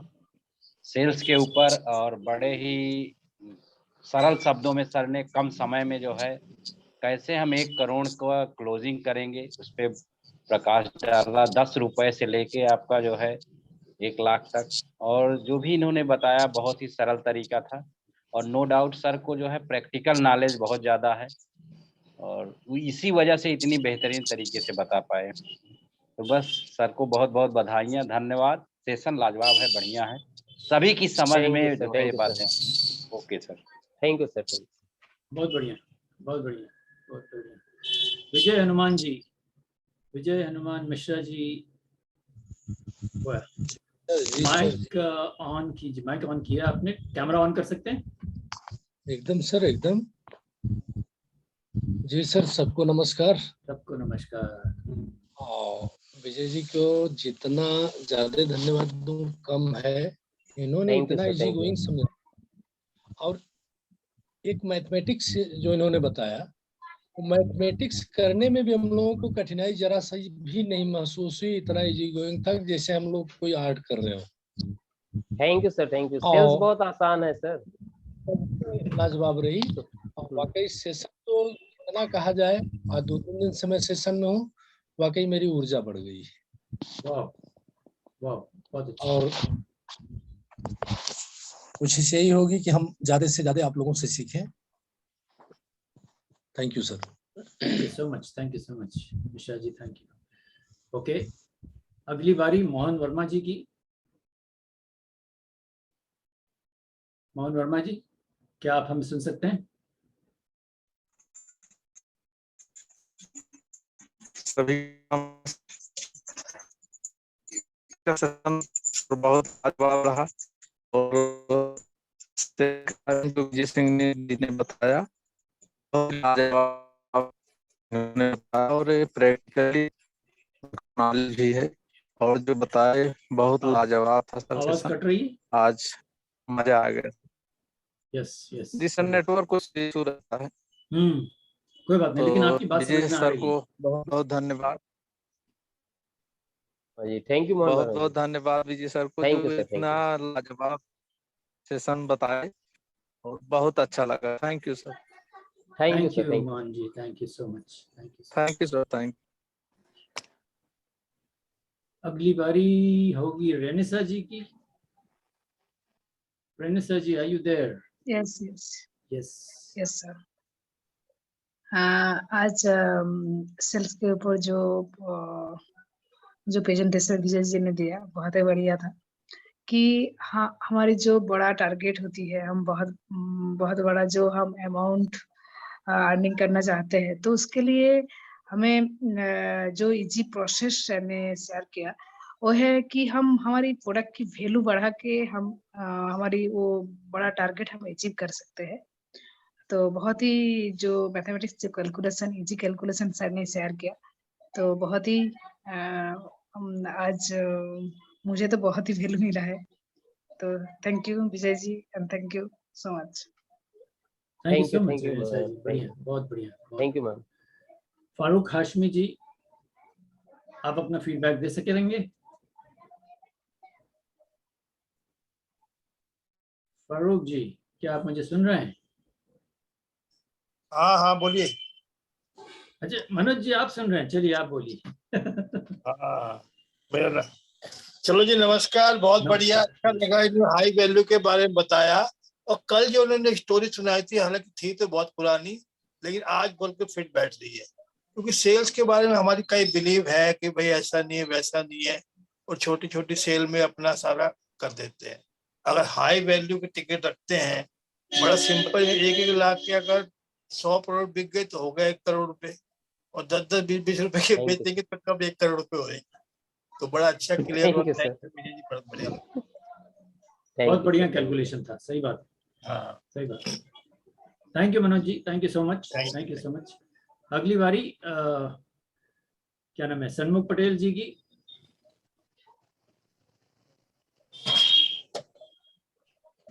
सेल्स के ऊपर, और बड़े ही सरल शब्दों में सर ने कम समय में जो है कैसे हम 1 करोड़ का क्लोजिंग करेंगे उस पर प्रकाश डाला। 10 रुपए से लेके आपका जो है 1 लाख तक, और जो भी इन्होंने बताया बहुत ही सरल तरीका था। और नो डाउट सर को जो है प्रैक्टिकल नॉलेज बहुत ज़्यादा है, और इसी वजह से इतनी बेहतरीन तरीके से बता पाए। तो बस सर को बहुत बहुत बधाइयाँ, धन्यवाद। सेशन लाजवाब है, बढ़िया है, सभी की समझ में जो है बातें। Okay sir, thank you sir. बहुत बढ़िया, बहुत बढ़िया, बहुत बढ़िया। विजय हनुमान जी, विजय हनुमान मिश्रा जी, माइक ऑन कीजिए। माइक ऑन किया आपने, कैमरा ऑन कर सकते हैं? एकदम सर, एकदम। जी सर, सबको नमस्कार। सबको नमस्कार। विजय जी को जितना ज्यादा धन्यवाद दूं कम है। इन्होंने इतना इजी गोइंग समझा, और एक मैथमेटिक्स जो इन्होंने बताया, वो मैथमेटिक्स करने में भी हम लोगों को कठिनाई जरा सा भी नहीं महसूस हुई। इतना इजी गोइंग था जैसे हम लोग कोई आर्ट कर रहे हो। Thank you sir, thank you. Sales बहुत आसान है सर, लाजवाब रही। वाकई सेशन तो इतना कहा जाए, आज 2-3 दिन से मैं सेशन में हूँ, वाकई मेरी ऊर्जा बढ़ गई। वाह वाह, बहुत अच्छा। और कोशिश यही होगी कि हम ज्यादा से ज्यादा आप लोगों से सीखें। Thank you sir. Thank you so much, thank you so much Mishra ji, thank you. Okay, अगली बारी मोहन वर्मा जी की। मोहन वर्मा जी, क्या आप हमें सुन सकते हैं? सभी बहुत लाजवाब रहा और विजय सिंह ने जितने बताया बहुत लाजवाब उन्होंने बताया और प्रैक्टिकली नॉलेज भी है और जो बताए बहुत लाजवाब था सर। आवाज कट रही है। आज मजा आ गया। यस यस जी सर, नेटवर्क को इशू रहता है। कोई बात नहीं, लेकिन आपकी बात समझ विजय में आ सर रही को है। बहुत बहुत धन्यवाद। जी थैंक यू मोहन बहुत वर्मा बहुत जी, धन्यवाद विजय सर को थैंक यू जो सर, थैंक इतना यू। लाजवाब सेशन बताए और बहुत अच्छा लगा। Thank you sir. Thank sir, you thank you. Mohan ji, thank you so much, thank you. Thank you sir, thank you. अगली बारी होगी रेनिसा जी की। Renisa ji, are you there? Yes yes yes. Yes sir. आज सेल्स के ऊपर जो प्रेजेंटेशन विजय जी ने दिया बहुत ही बढ़िया था कि हाँ, हमारी जो बड़ा टारगेट होती है, हम बहुत बड़ा जो हम अमाउंट अर्निंग करना चाहते हैं, तो उसके लिए हमें जो इजी प्रोसेस ने शेयर किया वो है कि हम हमारी प्रोडक्ट की वैल्यू बढ़ा के हम हमारी वो बड़ा टारगेट हम अचीव कर सकते हैं। तो बहुत ही जो मैथमेटिक्स जो कैलकुलेशन इजी कैलकुलेशन सर ने शेयर किया, तो बहुत ही आज मुझे तो बहुत ही वैल्यू मिला है। तो thank you Vijay ji and thank you so much. Thank you thank so you, much thank you Renisa ma'am, ji, thank बढ़िया, यू, बहुत बढ़िया। Thank you ma'am. Farooq Hashmi ji, आप अपना फीडबैक दे सकेंगे? फारूक जी, क्या आप मुझे सुन रहे हैं? हाँ हाँ बोलिए। अच्छा मनोज जी, आप सुन रहे हैं, चलिए आप बोलिए। हाँ मेरा चलो जी, नमस्कार। बहुत बढ़िया, अच्छा लगा इन्होंने हाई वैल्यू के बारे में बताया। और कल जो उन्होंने स्टोरी सुनाई थी, हालांकि थी तो बहुत पुरानी, लेकिन आज बोल के फिट बैठ रही है। क्योंकि सेल्स के बारे में हमारी कई बिलीव है कि भाई ऐसा नहीं है वैसा नहीं है, और छोटी छोटी सेल में अपना सारा कर देते हैं। अगर हाई वैल्यू के टिकट रखते हैं, बड़ा सिंपल है, 1-1 लाख के अगर 100 प्रोडक्ट बिक गए तो हो गए 1 करोड़ रुपए, और 10-10, 20-20 रुपए के थैंक यू बेचेंगे तो कब 1 करोड़ रुपए होएंगे। तो बड़ा अच्छा क्लियर हुआ। Thank you thank sir, you Vijay ji, बहुत बढ़िया। बहुत बढ़िया कैलकुलेशन था, सही बात, हाँ सही बात। Thank you Manoj ji, thank you so much, thank you so much. अगली बारी क्या नाम है, सन्मुख पटेल जी की।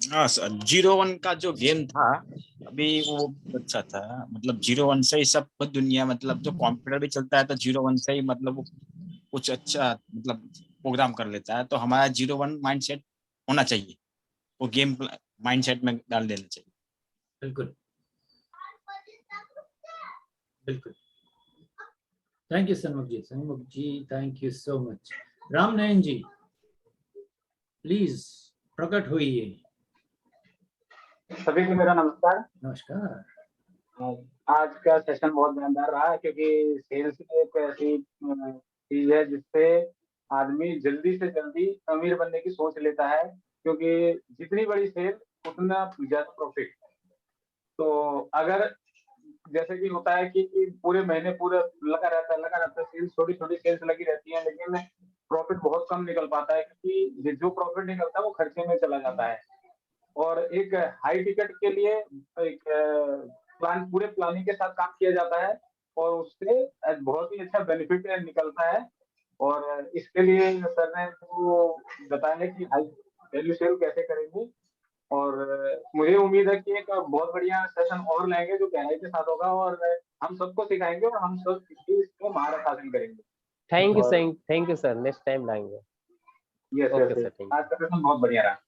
हाँ सर, 0-1 का जो गेम था अभी वो अच्छा था। मतलब 0-1 से ही सब दुनिया, मतलब जो कंप्यूटर भी चलता है तो 0-1 से ही मतलब वो कुछ अच्छा मतलब प्रोग्राम कर लेता है। तो हमारा 0-1 माइंडसेट होना चाहिए, वो गेम माइंडसेट में डाल देना चाहिए। बिल्कुल बिल्कुल। Thank you Sanmukh ji, thank you so much. Ram Nayan ji, please प्रकट होइए। सभी को मेरा नमस्कार। नमस्कार। आज का सेशन बहुत जानदार रहा है, क्योंकि सेल्स एक ऐसी चीज है जिससे आदमी जल्दी से जल्दी अमीर बनने की सोच लेता है, क्योंकि जितनी बड़ी सेल उतना ज्यादा प्रॉफिट। तो अगर जैसे कि होता है कि पूरे महीने पूरा लगा रहता है सेल्स, छोटी छोटी सेल्स लगी रहती है, लेकिन प्रॉफिट बहुत कम निकल पाता है, क्योंकि जो प्रॉफिट निकलता है वो खर्चे में चला जाता है। और एक हाई टिकट के लिए एक पूरे प्लानिंग के साथ काम किया जाता है, और उससे बहुत ही अच्छा बेनिफिट निकलता है। और इसके लिए सर ने तो बताया कि हाई वैल्यू सेल कैसे करेंगे, और मुझे उम्मीद है कि एक बहुत बढ़िया सेशन और लाएंगे जो गहराई के साथ होगा, और हम सबको सिखाएंगे और हम सब इसमें महारत हासिल करेंगे। Thank you sir, next time लाएंगे। Yes okay yes, sir, thank आज का सेशन बहुत बढ़िया रहा।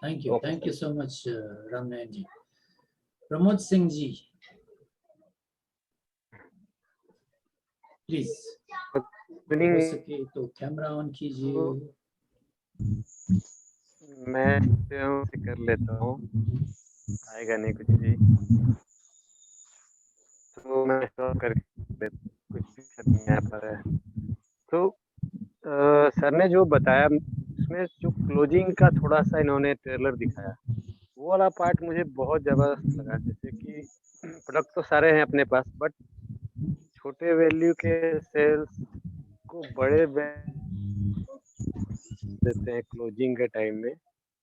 Thank you so much Ram Nayan ji. Pramod Singh ji, please. हो सके तो कैमरा ऑन कीजिए। मैं स्वयं से कर लेता हूँ, आएगा नहीं कुछ भी, तो मैं स्टॉप करके कुछ भी नहीं आ पा रहा है। तो सर ने जो बताया उसमें जो क्लोजिंग का थोड़ा सा इन्होंने ट्रेलर दिखाया, वो वाला पार्ट मुझे बहुत जबरदस्त लगा। जैसे कि प्रोडक्ट तो सारे हैं अपने पास, बट छोटे वैल्यू के सेल्स को बड़े देते हैं क्लोजिंग के टाइम में,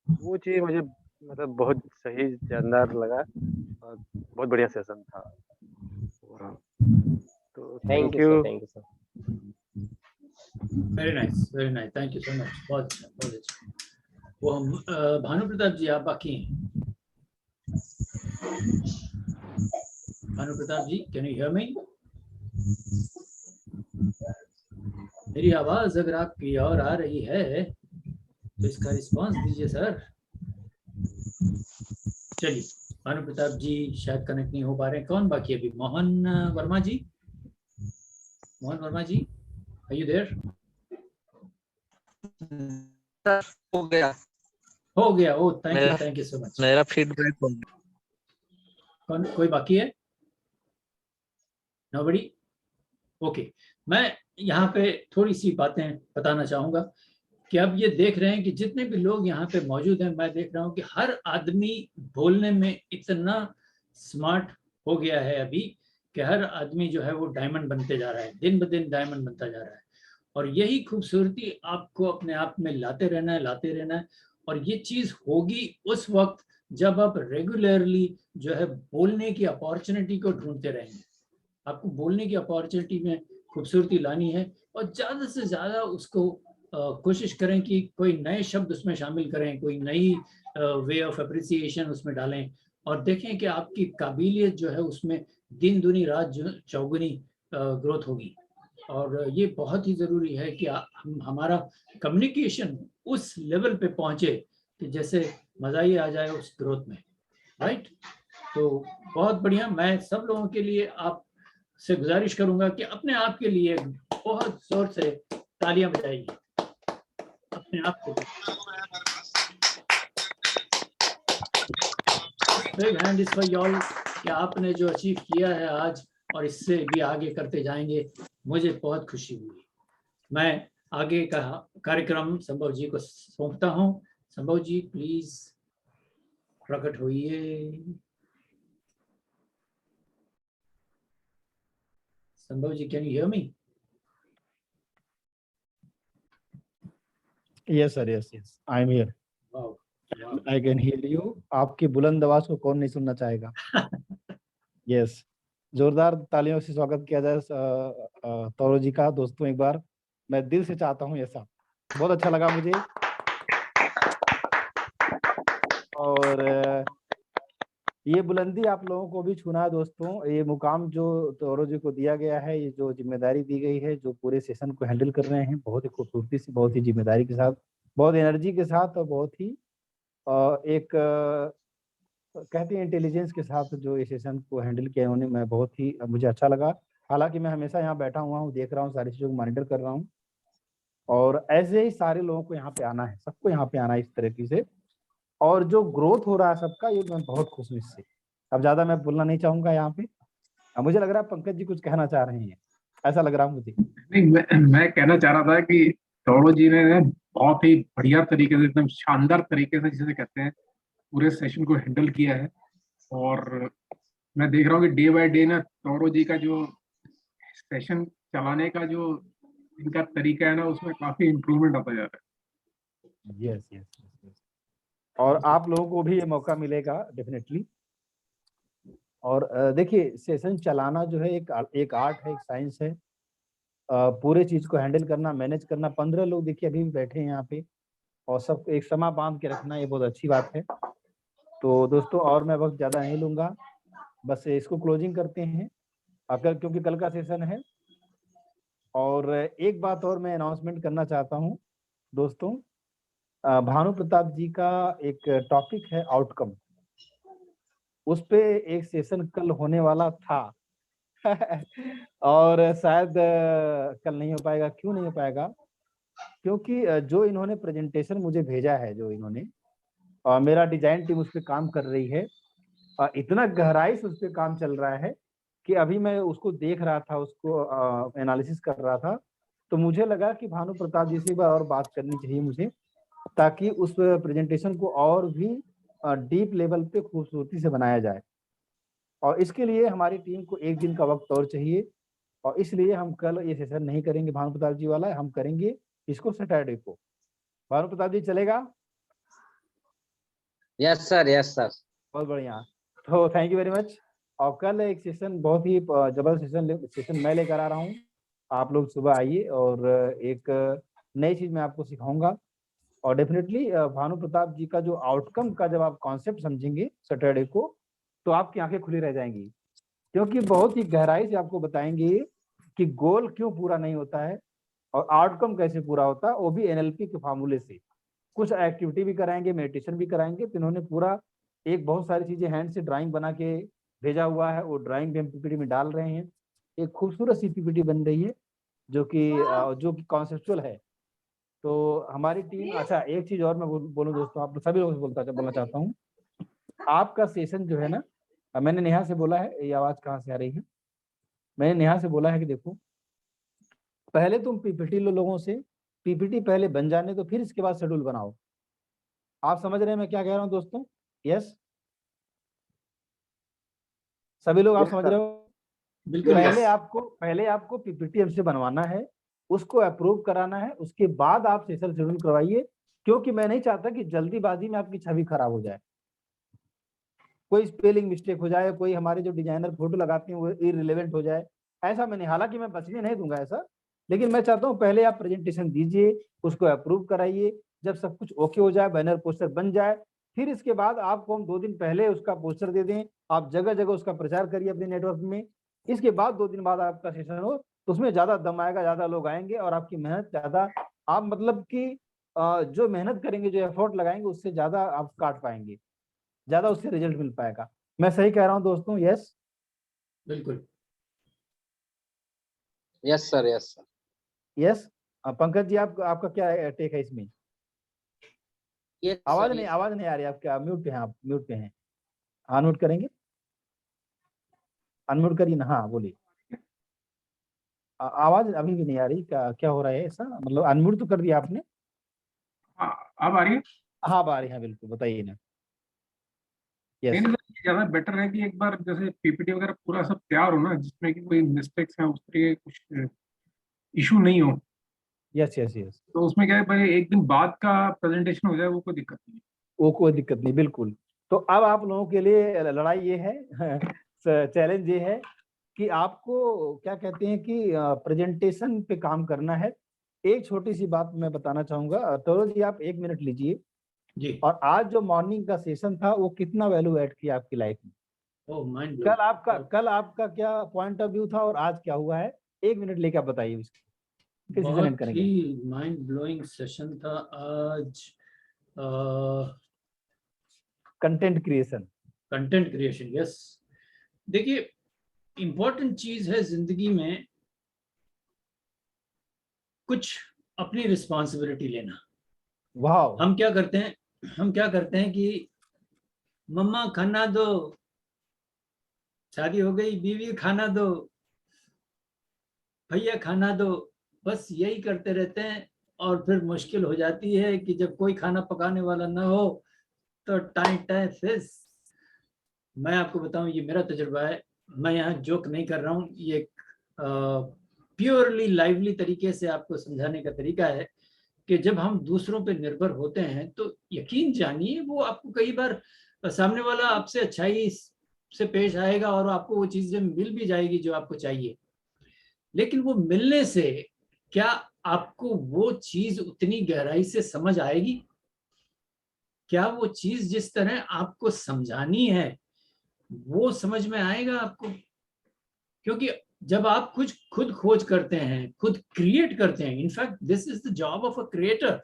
वो चीज़ मुझे मतलब बहुत सही शानदार लगा और बहुत बढ़िया सेशन था। तो thank you sir. Very nice, thank you so much. बहुत अच्छा, बहुत अच्छा। वो हम भानु प्रताप जी, आप बाकी हैं? भानु प्रताप जी, कैन यू हियर मी? मेरी आवाज अगर आपकी और आ रही है तो इसका रिस्पांस दीजिए सर। चलिए, भानु प्रताप जी शायद कनेक्ट नहीं हो पा रहे हैं। कौन बाकी है अभी? मोहन वर्मा जी, मोहन वर्मा जी, आर यू देयर? हो गया, हो गया। ओ थैंक यू सो मच। मेरा फीडबैक हो गया। कौन, कोई बाकी है? नोबडी? ओके, मैं यहाँ पे थोड़ी सी बातें बताना चाहूँगा कि अब ये देख रहे हैं कि जितने भी लोग यहाँ पे मौजूद हैं, मैं देख रहा हूँ कि हर आदमी बोलने में इतना स्मार्ट हो गया है अभी कि हर आदमी जो है वो डायमंड बनते जा रहा है, दिन ब दिन डायमंड बनता जा रहा है। और यही खूबसूरती आपको अपने आप में लाते रहना है, लाते रहना है। और ये चीज़ होगी उस वक्त जब आप रेगुलरली जो है बोलने की अपॉर्चुनिटी को ढूंढते रहेंगे। आपको बोलने की अपॉर्चुनिटी में खूबसूरती लानी है और ज़्यादा से ज़्यादा उसको कोशिश करें कि कोई नए शब्द उसमें शामिल करें, कोई नई वे ऑफ अप्रिसिएशन उसमें डालें और देखें कि आपकी काबिलियत जो है उसमें दिन दुनी रात चौगुनी ग्रोथ होगी। और ये बहुत ही ज़रूरी है कि हमारा कम्युनिकेशन उस लेवल पे पहुँचे कि जैसे मज़ा ही आ जाए उस ग्रोथ में, राइट? तो बहुत बढ़िया। मैं सब लोगों के लिए आप से गुजारिश करूंगा कि अपने आप के लिए बहुत जोर से तालियां बजाइए अपने आप को। Big hand is for y'all कि आपने जो अचीव किया है आज और इससे भी आगे करते जाएंगे, मुझे बहुत खुशी हुई। मैं आगे का कार्यक्रम संभव जी को सौंपता हूं। संभव जी प्लीज प्रकट होइए। Sambhav ji, can you hear me? Yes sir, yes yes, I am here, I can hear you. आपकी बुलंद आवाज को कौन नहीं सुनना चाहेगा? यस, जोरदार तालियों से स्वागत किया जाए तौरो जी का। दोस्तों एक बार मैं दिल से चाहता हूँ ऐसा, बहुत अच्छा लगा मुझे। और ये बुलंदी आप लोगों को भी छूना है दोस्तों। ये मुकाम जो तौरो जी को दिया गया है, ये जो जिम्मेदारी दी गई है, जो पूरे सेशन को हैंडल कर रहे हैं बहुत ही खूबसूरती से, बहुत ही जिम्मेदारी के साथ, बहुत एनर्जी के साथ और बहुत ही एक कहते हैं इंटेलिजेंस के साथ जो इस सेशन को हैंडल किया उन्होंने, मैं बहुत ही मुझे अच्छा लगा। हालांकि मैं हमेशा यहाँ बैठा हुआ हूँ, देख रहा हूँ, सारी चीज़ों को मॉनिटर कर रहा हूँ और ऐसे ही सारे लोगों को यहाँ पे आना है, सबको यहाँ पे आना है इस तरीके से। और जो ग्रोथ हो रहा है सबका, ये मैं बहुत खुश हूँ इससे। अब ज्यादा मैं बोलना नहीं चाहूंगा यहाँ पे। अब मुझे लग रहा है पंकज जी कुछ कहना चाह रहे हैं, ऐसा लग रहा है मुझे। नहीं, मैं कहना चाह रहा था कि तौरो जी ने बहुत ही बढ़िया तरीके से, एकदम शानदार तरीके से जिसे कहते हैं, पूरे सेशन को हैंडल किया है। और मैं देख रहा हूँ कि डे बाय डे ना तौरो जी का जो सेशन चलाने का जो इनका तरीका है ना, उसमें काफी इम्प्रूवमेंट आता जा रहा है। यस यस यस, और आप लोगों को भी ये मौका मिलेगा डेफिनेटली। और देखिए, सेशन चलाना जो है एक आर्ट है, एक साइंस है। पूरे चीज को हैंडल करना, मैनेज करना। 15 लोग देखिए अभी भी बैठे हैं यहाँ पे और सब एक समा बांध के रखना, ये बहुत अच्छी बात है। तो दोस्तों और मैं वक्त ज्यादा नहीं लूंगा, बस इसको क्लोजिंग करते हैं अगर, क्योंकि कल का सेशन है। और एक बात और मैं अनाउंसमेंट करना चाहता हूँ दोस्तों, भानु प्रताप जी का एक टॉपिक है आउटकम, उस पे एक सेशन कल होने वाला था, और शायद कल नहीं हो पाएगा। क्यों नहीं हो पाएगा? क्योंकि जो इन्होंने प्रेजेंटेशन मुझे भेजा है, जो इन्होंने, और मेरा डिजाइन टीम उस पर काम कर रही है, इतना गहराई से उस पर काम चल रहा है कि अभी मैं उसको देख रहा था, उसको एनालिसिस कर रहा था, तो मुझे लगा कि भानु प्रताप जी से एक बार और बात करनी चाहिए मुझे, ताकि उस प्रेजेंटेशन को और भी डीप लेवल पे खूबसूरती से बनाया जाए। और इसके लिए हमारी टीम को एक दिन का वक्त और चाहिए, और इसलिए हम कल ये सेशन नहीं करेंगे भानु प्रताप जी वाला, हम करेंगे इसको सैटरडे को। भानु प्रताप जी चलेगा? Yes sir, yes sir. बहुत बढ़िया, तो थैंक यू वेरी मच। और कल एक सेशन बहुत ही जबरदस्त सेशन मैं लेकर आ रहा हूँ। आप लोग सुबह आइए और एक नई चीज मैं आपको सिखाऊंगा, और डेफिनेटली भानु प्रताप जी का जो आउटकम का जब आप कॉन्सेप्ट समझेंगे सैटरडे को, तो आपकी आंखें खुली रह जाएंगी, क्योंकि बहुत ही गहराई से आपको बताएंगे कि गोल क्यों पूरा नहीं होता है और आउटकम कैसे पूरा होता है, वो भी एनएलपी के फार्मूले से। कुछ एक्टिविटी भी कराएंगे, मेडिटेशन भी कराएंगे। तो इन्होंने पूरा एक बहुत सारी चीजें हैंड से ड्राइंग बना के भेजा हुआ है, वो ड्राइंग भी हम पीपीटी में डाल रहे हैं। एक खूबसूरत सी पीपीटी बन रही है जो कि कॉन्सेप्चुअल है। तो हमारी टीम, अच्छा एक चीज और मैं बोलूं दोस्तों, आप सभी लोगों से बोलना चाहता हूँ, आपका सेशन जो है ना, मैंने नेहा से बोला है, ये आवाज कहाँ से आ रही है, मैंने नेहा से बोला है कि देखो, पहले तुम पीपीटी लो लोगों से, पीपीटी पहले बन जाने दो, फिर इसके बाद शेड्यूल बनाओ। आप समझ रहे हैं मैं क्या कह रहा हूँ दोस्तों? यस, सभी लोग आप समझ रहे हो? बिल्कुल। पहले आपको पीपीटी हमसे बनवाना है, उसको अप्रूव कराना है, उसके बाद आप सेशन शेड्यूल करवाइए, क्योंकि मैं नहीं चाहता कि जल्दीबाजी में आपकी छवि खराब हो जाए, कोई स्पेलिंग मिस्टेक हो जाए, कोई हमारे जो डिजाइनर फोटो लगाते हैं वो इररिलेवेंट हो जाए, ऐसा मैं नहीं, हालांकि मैं बचने नहीं दूंगा ऐसा, लेकिन मैं चाहता हूं पहले आप प्रेजेंटेशन दीजिए, उसको अप्रूव कराइए, जब सब कुछ ओके हो जाए, बैनर पोस्टर बन जाए, फिर इसके बाद आपको हम 2 दिन पहले उसका पोस्टर दे दें, आप जगह जगह उसका प्रचार करिए अपने नेटवर्क में। इसके बाद 2 दिन बाद आपका सेशन हो, तो उसमें ज्यादा दम आएगा, ज्यादा लोग आएंगे, और आपकी मेहनत ज्यादा, आप मतलब कि जो मेहनत करेंगे, जो एफर्ट लगाएंगे, उससे ज्यादा आप काट पाएंगे, ज्यादा उससे रिजल्ट मिल पाएगा। मैं सही कह रहा हूँ दोस्तों? यस, बिल्कुल। Yes sir, yes sir. Yes, Pankaj ji आपका क्या टेक है इसमें? आवाज नहीं आ रही आपका, म्यूट पे हैं आप, म्यूट पे हैं, अनम्यूट करेंगे, अनम्यूट करिए ना, हाँ बोलिए। आवाज अभी भी नहीं आ रही, क्या हो रहा है ऐसा? मतलब अनम्यूट तो कर दिया आपने? अब आ रही है? हाँ अब आ रही है, बिल्कुल, बताइए ना। यस, ज्यादा बेटर है कि एक बार जैसे पीपीटी वगैरह पूरा सब तैयार हो ना, जिसमें कि कोई मिस्टेक्स है, उस तरह के कुछ इशू नहीं हो। यस यस यस, तो उसमें क्या है, पहले एक दिन बाद का प्रेजेंटेशन हो जाए, वो कोई दिक्कत नहीं है। वो कोई दिक्कत नहीं, बिल्कुल। तो अब आप लोगों के लिए लड़ाई ये है चैलेंज ये है कि आपको क्या कहते हैं कि प्रेजेंटेशन पे काम करना है। एक छोटी सी बात मैं बताना चाहूंगा, तो जी आप 1 मिनट लीजिए जी। और आज जो मॉर्निंग का सेशन था वो कितना वैल्यू ऐड किया आपकी लाइफ में? कल आपका क्या पॉइंट ऑफ व्यू था और आज क्या हुआ है? 1 मिनट लेके आप बताइए, फिर सेशन एंड बहुत करेंगे। ही माइंड ब्लोइंग सेशन था आज। Content creation, yes. देखिए, इंपॉर्टेंट चीज है जिंदगी में कुछ अपनी रिस्पॉन्सिबिलिटी लेना। वाह। हम क्या करते हैं कि मम्मा खाना दो, शादी हो गई, बीवी खाना दो, भैया खाना दो, बस यही करते रहते हैं। और फिर मुश्किल हो जाती है कि जब कोई खाना पकाने वाला ना हो तो टाइम फिस। मैं आपको बताऊं, ये मेरा तजुर्बा है, मैं यहाँ जोक नहीं कर रहा हूँ, ये प्योरली लाइवली तरीके से आपको समझाने का तरीका है कि जब हम दूसरों पे निर्भर होते हैं तो यकीन जानिए वो आपको कई बार सामने वाला आपसे अच्छाई से पेश आएगा और आपको वो चीजें मिल भी जाएगी जो आपको चाहिए, लेकिन वो मिलने से क्या आपको वो चीज उतनी गहराई से समझ आएगी? क्या वो चीज जिस तरह आपको समझानी है वो समझ में आएगा आपको? क्योंकि जब आप खुद खोज करते हैं, खुद क्रिएट करते हैं, in fact this is the job of a creator,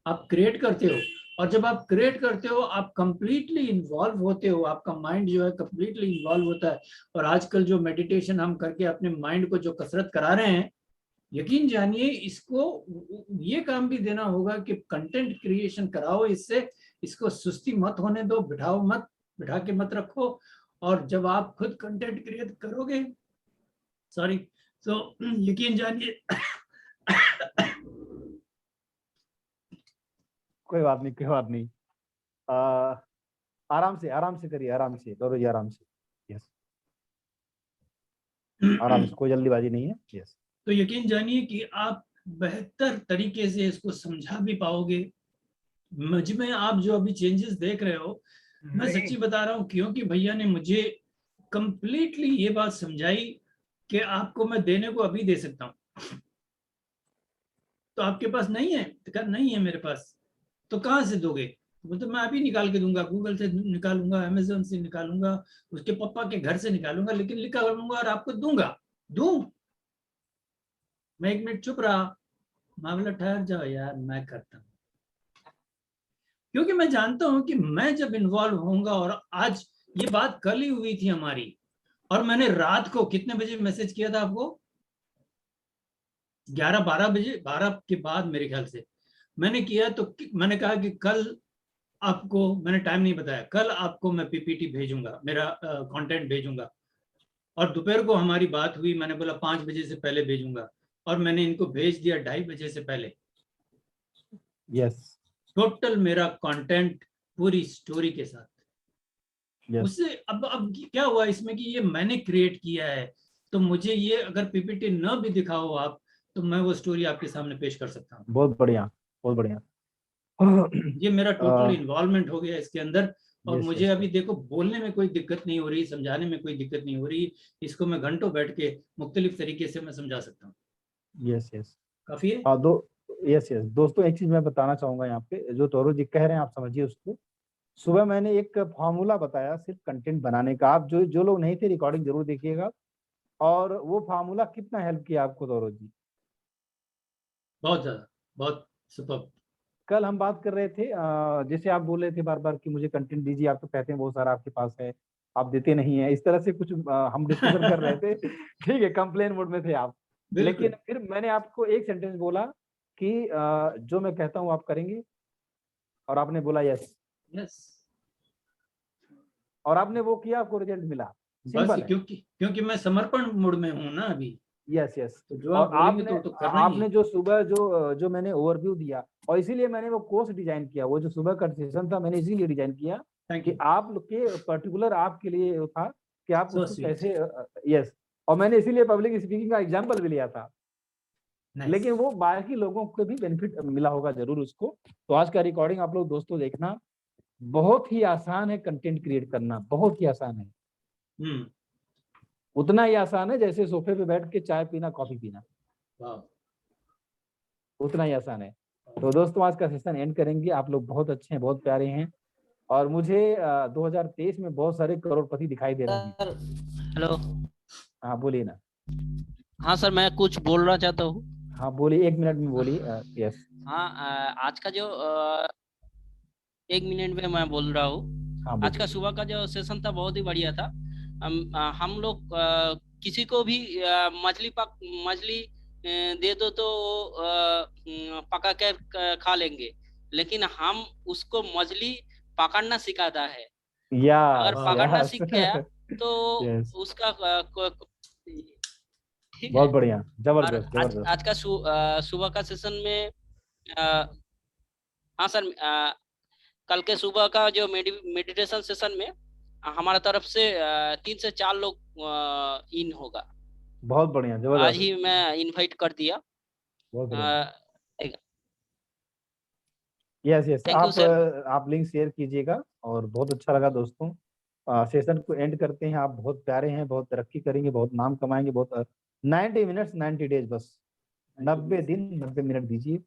आप क्रिएट करते हो, और जब आप क्रिएट करते हो आप कंप्लीटली इन्वॉल्व होते हो, आपका माइंड जो है कंप्लीटली इन्वॉल्व होता है। और आजकल जो मेडिटेशन हम करके अपने माइंड को जो कसरत करा रहे हैं, यकीन जानिए इसको ये काम भी देना होगा कि कंटेंट क्रिएशन कराओ इससे, इसको सुस्ती मत होने दो, बिठाओ मत, बिठा के मत रखो। और जब आप खुद कंटेंट क्रिएट करोगे, सॉरी, तो यकीन जानिए कोई बात नहीं, कोई बात नहीं। आराम से करिए, आराम से दौड़ो जी, आराम से। यस, आराम से, कोई जल्दीबाजी नहीं है। यस, तो यकीन जानिए कि आप बेहतर तरीके से इसको समझा भी पाओगे। मुझ में आप जो अभी चेंजेस देख रहे हो, मैं सच्ची बता रहा हूँ, क्योंकि भैया ने मुझे कंप्लीटली ये बात समझाई कि आपको मैं देने को अभी दे सकता हूँ। तो आपके पास नहीं है? तो कहा नहीं है मेरे पास। तो कहाँ से दोगे? वो तो मैं अभी निकाल के दूंगा, गूगल से निकालूंगा, अमेजोन से निकालूंगा, उसके पापा के घर से निकालूंगा, लेकिन निकालूंगा और आपको दूंगा। दूं? मैं 1 मिनट चुप रहा, मैं बोला ठहर जाओ यार, मैं करता हूँ। क्योंकि मैं जानता हूं कि मैं जब इन्वॉल्व होऊंगा, और आज ये बात कल ही हुई थी हमारी, और मैंने रात को कितने बजे मैसेज किया था आपको? 11-12 बजे, 12 के बाद मेरे ख्याल से मैंने किया। तो मैंने कहा कि कल आपको, मैंने टाइम नहीं बताया, कल आपको मैं पीपीटी भेजूंगा, मेरा कंटेंट भेजूंगा। और दोपहर को हमारी बात हुई, मैंने बोला 5 बजे से पहले भेजूंगा, और मैंने इनको भेज दिया 2:30 बजे से पहले। यस, टोटल मेरा कंटेंट पूरी स्टोरी के साथ। यस, उससे अब क्या हुआ इसमें कि ये मैंने क्रिएट किया है, तो मुझे ये अगर पीपीटी न भी दिखाओ आप, तो मैं वो स्टोरी आपके सामने पेश कर सकता हूँ। बहुत बढ़िया, बहुत बढ़िया। ये मेरा टोटल इन्वॉल्वमेंट हो गया इसके अंदर। और यस, मुझे यस, अभी देखो बोलने में कोई दिक्कत नहीं हो रही, समझाने में कोई दिक्कत नहीं हो रही। इसको मैं घंटों बैठ के मुख्तलिफ तरीके से मैं समझा सकता हूँ। यस, यस, काफी है। हाँ, यस, यस दोस्तों, एक चीज मैं बताना चाहूंगा यहाँ पे, जो तौरू जी कह रहे हैं आप समझिए उसको। सुबह मैंने एक फार्मूला बताया सिर्फ कंटेंट बनाने का, आप जो लोग नहीं थे रिकॉर्डिंग जरूर देखिएगा। और वो फार्मूला कितना हेल्प किया आपको तौरू जी? बहुत ज्यादा, बहुत सुपर। कल हम बात कर रहे थे, जैसे आप बोल रहे थे बार बार कि मुझे कंटेंट दीजिए, आप तो कहते हैं बहुत सारा आपके पास है, आप देते नहीं है, इस तरह से कुछ हम डिस्कशन कर रहे थे। ठीक है, कंप्लेन मोड में थे आप। लेकिन फिर मैंने आपको एक सेंटेंस बोला कि जो मैं कहता हूँ आप करेंगे, और आपने बोला यस, यस, और आपने वो किया, आपको रिजल्ट मिला। बस क्योंकि मैं समर्पण मोड में हूँ ना अभी। यस, यस, तो जो और आप बोलेंगे तो करना ही आपने है। जो सुबह जो मैंने ओवरव्यू दिया, और इसीलिए मैंने वो कोर्स डिजाइन किया, वो जो सुबह का सेशन था मैंने इसीलिए डिजाइन किया कि आप लोग के पर्टिकुलर आपके लिए था कि आप So उसको sweet. कैसे। यस, और मैंने इसीलिए पब्लिक स्पीकिंग का एग्जांपल भी लिया था। Nice. लेकिन वो बाकी लोगों को भी बेनिफिट मिला होगा जरूर उसको। तो आज का रिकॉर्डिंग आप लोग दोस्तों देखना, बहुत ही आसान है कंटेंट क्रिएट करना, बहुत ही आसान है। उतना ही आसान है जैसे सोफे पे बैठ के चाय पीना, कॉफी पीना, उतना ही आसान है। तो दोस्तों आज का सेशन एंड करेंगे। आप लोग बहुत अच्छे हैं, बहुत प्यारे हैं, और मुझे 2023 में बहुत सारे करोड़पति दिखाई दे रहे हैं। हेलो, हाँ बोलिए ना। हाँ सर, मैं कुछ बोलना चाहता हूँ। हाँ बोलिए, 1 मिनट में बोलिए। यस, हाँ, आज का जो 1 मिनट में मैं बोल रहा हूँ। हाँ, आज का सुबह का जो सेशन था बहुत ही बढ़िया था। हम लोग किसी को भी मछली दे दो तो पका कर खा लेंगे, लेकिन हम उसको मछली पकड़ना सिखाता है। अगर पकड़ना सीख गया तो उसका ठीक है। बहुत बढ़िया, और जबरदस्त, जबरदस्त। आज का सुबह का सेशन में हाँ सर, कल के सुबह का जो मेडिटेशन सेशन में हमारा तरफ से 3 से 4 लोग इन होगा। बहुत बढ़िया, जबरदस्त। आज ही मैं इनवाइट कर दिया। बहुत बढ़िया। यस, यस, आप लिंक शेयर कीजिएगा। और बहुत अच्छा लगा दोस्तों। सेशन को एंड करते हैं। आप बहुत प्यारे हैं, बहुत तरक्की करेंगे, बहुत नाम कमाएंगे। बहुत 90 मिनट्स 90 डेज, बस 90 दिन 90 मिनट दीजिए।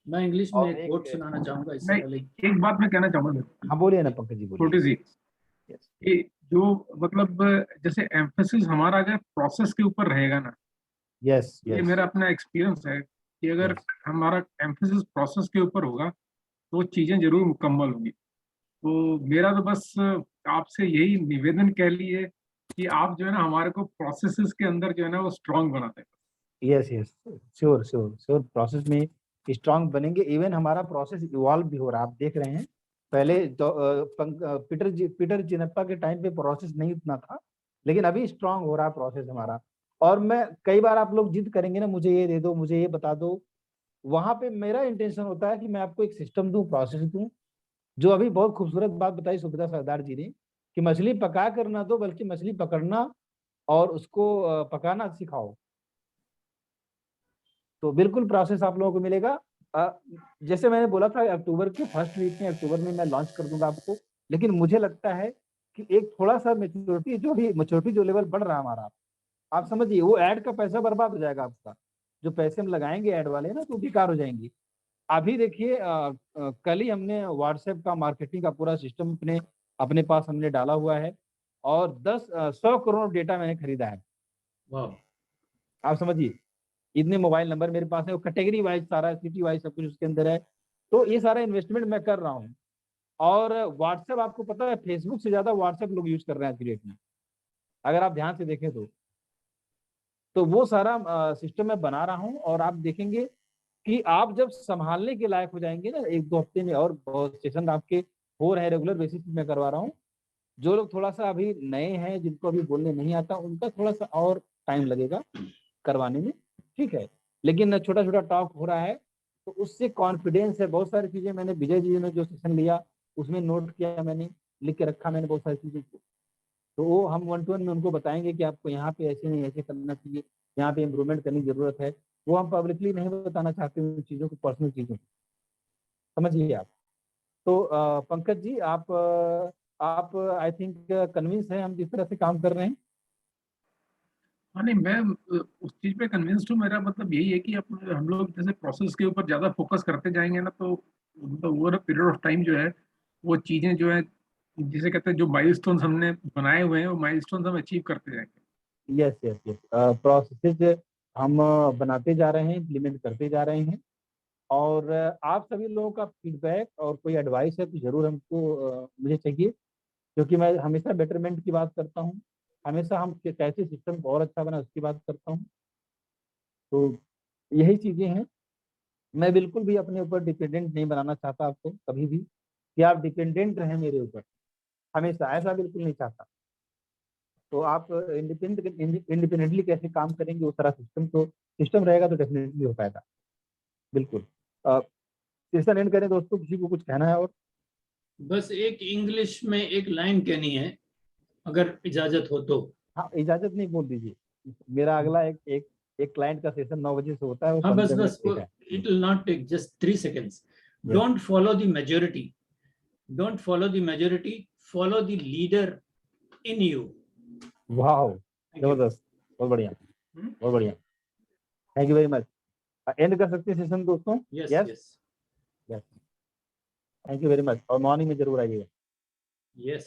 मैं इंग्लिश में एक कोट सुनाना चाहूंगा इससे पहले। एक बात मैं कहना चाहूंगा। हाँ बोलिए ना पंकज जी, बोलिए। छोटी सी, ये जो मतलब जैसे एम्फेसिस हमारा अगर प्रोसेस के ऊपर रहेगा ना, यस, ये मेरा अपना एक्सपीरियंस है कि अगर हमारा एम्फेसिस प्रोसेस के ऊपर होगा तो चीजें जरूर मुकम्मल होंगी। तो मेरा तो बस आपसे यही निवेदन कह लिए कि आप जो है ना हमारे को प्रोसेसेस के अंदर जो है ना वो स्ट्रांग बनाते हैं। Yes yes, sure sure sure, process में स्ट्रांग बनेंगे। इवन हमारा प्रोसेस इवॉल्व भी हो रहा है, आप देख रहे हैं। पहले तो पीटर चिनप्पा के टाइम पे प्रोसेस नहीं उतना था, लेकिन अभी स्ट्रांग हो रहा है प्रोसेस हमारा। और मैं कई बार आप लोग जिद करेंगे ना, मुझे ये दे दो, मुझे ये बता दो, वहां पे मेरा इंटेंशन होता है कि मैं आपको एक सिस्टम दूं, प्रोसेस दूं। जो अभी बहुत खूबसूरत बात बताई सुब्रता सरदार जी ने कि मछली पका कर ना दो, बल्कि मछली पकड़ना और उसको पकाना सिखाओ। तो बिल्कुल प्रोसेस आप लोगों को मिलेगा। जैसे मैंने बोला था अक्टूबर के फर्स्ट वीक में, अक्टूबर में मैं लॉन्च कर दूंगा आपको। लेकिन मुझे लगता है कि एक थोड़ा सा मेच्योरिटी जो लेवल बढ़ रहा है हमारा, आप समझिए, वो ऐड का पैसा बर्बाद हो जाएगा आपका। जो पैसे हम लगाएंगे ऐड वाले ना, तो बेकार हो जाएंगे। अभी देखिए कल ही हमने व्हाट्सएप का मार्केटिंग का पूरा सिस्टम अपने अपने पास हमने डाला हुआ है, और 100 करोड़ डेटा मैंने खरीदा है। वाह, आप समझिए, इतने मोबाइल नंबर मेरे पास है, वो कैटेगरी वाइज सारा, सिटी वाइज सब कुछ उसके अंदर है। तो ये सारा इन्वेस्टमेंट मैं कर रहा हूँ। और व्हाट्सएप, आपको पता है फेसबुक से ज्यादा व्हाट्सएप लोग यूज कर रहे हैं आज की डेट में, अगर आप ध्यान से देखें तो वो सारा सिस्टम मैं बना रहा हूँ। और आप देखेंगे कि आप जब संभालने के लायक हो जाएंगे ना, 1-2 हफ्ते में, और सेशन आपके हो रहे हैं रेगुलर बेसिस पे मैं करवा रहा हूँ। जो लोग थोड़ा सा अभी नए हैं, जिनको अभी बोलने नहीं आता, उनका थोड़ा सा और टाइम लगेगा करवाने में, ठीक है। लेकिन छोटा छोटा टॉक हो रहा है, तो उससे कॉन्फिडेंस है। बहुत सारी चीजें मैंने विजय जी ने जो सेशन लिया उसमें नोट किया, मैंने लिख के रखा मैंने बहुत सारी चीजें। तो वो हम 1-to-1 में उनको बताएंगे कि आपको यहाँ पे ऐसे नहीं ऐसे करना चाहिए, यहाँ पे इम्प्रूवमेंट करने की जरूरत है। वो हम पब्लिकली नहीं बताना चाहते उन चीज़ों को, पर्सनल चीज़ों को, समझिए आप। तो पंकज जी, आप आई थिंक कन्विंस हैं हम जिस तरह से काम कर रहे हैं। हाँ नहीं, मैं उस चीज पे कन्विंस्ड हूँ। मेरा मतलब यही है कि हम लोग जैसे प्रोसेस के ऊपर ज्यादा फोकस करते जाएंगे ना, तो मतलब over a period of time जो है वो चीजें जो है, जिसे कहते हैं, जो माइलस्टोन्स हमने बनाए हुए हैं वो माइलस्टोन्स हम अचीव करते जाएंगे। यस यस यस, प्रोसेस हम बनाते जा रहे हैं, इम्प्लीमेंट करते जा रहे हैं। और आप सभी लोगों का फीडबैक और कोई एडवाइस है तो जरूर हमको मुझे चाहिए, क्योंकि मैं हमेशा बेटरमेंट की बात करता हूँ, हमेशा हम कैसे सिस्टम को और अच्छा बना उसकी बात करता हूँ। तो यही चीज़ें हैं। मैं बिल्कुल भी अपने ऊपर डिपेंडेंट नहीं बनाना चाहता आपको कभी भी, कि आप डिपेंडेंट रहें मेरे ऊपर, हमेशा ऐसा बिल्कुल नहीं चाहता। तो आप इंडिपेंडेंटली कैसे काम करेंगे, उस तरह सिस्टम रहेगा तो डेफिनेटली हो पाएगा। बिल्कुल। सेशन एंड करें दोस्तों, किसी को कुछ कहना है और? बस एक इंग्लिश में एक लाइन कहनी है, अगर इजाजत हो तो। हाँ, इजाजत नहीं, बोल दीजिए। मेरा अगला एक क्लाइंट का सेशन 9 बजे से होता है, वो हाँ, बस 15 मिनट बस, का है। It will not take just 3 seconds. Yes. Don't follow the majority. Don't follow the majority. Follow the leader in you. वाह, जबरदस्त, बहुत बढ़िया, बहुत बढ़िया। Thank you very much. And कर सकते हैं सेशन दोस्तों? Yes, yes yes, yes, thank you very much. और मॉर्निंग में जरूर आइएगा। yes.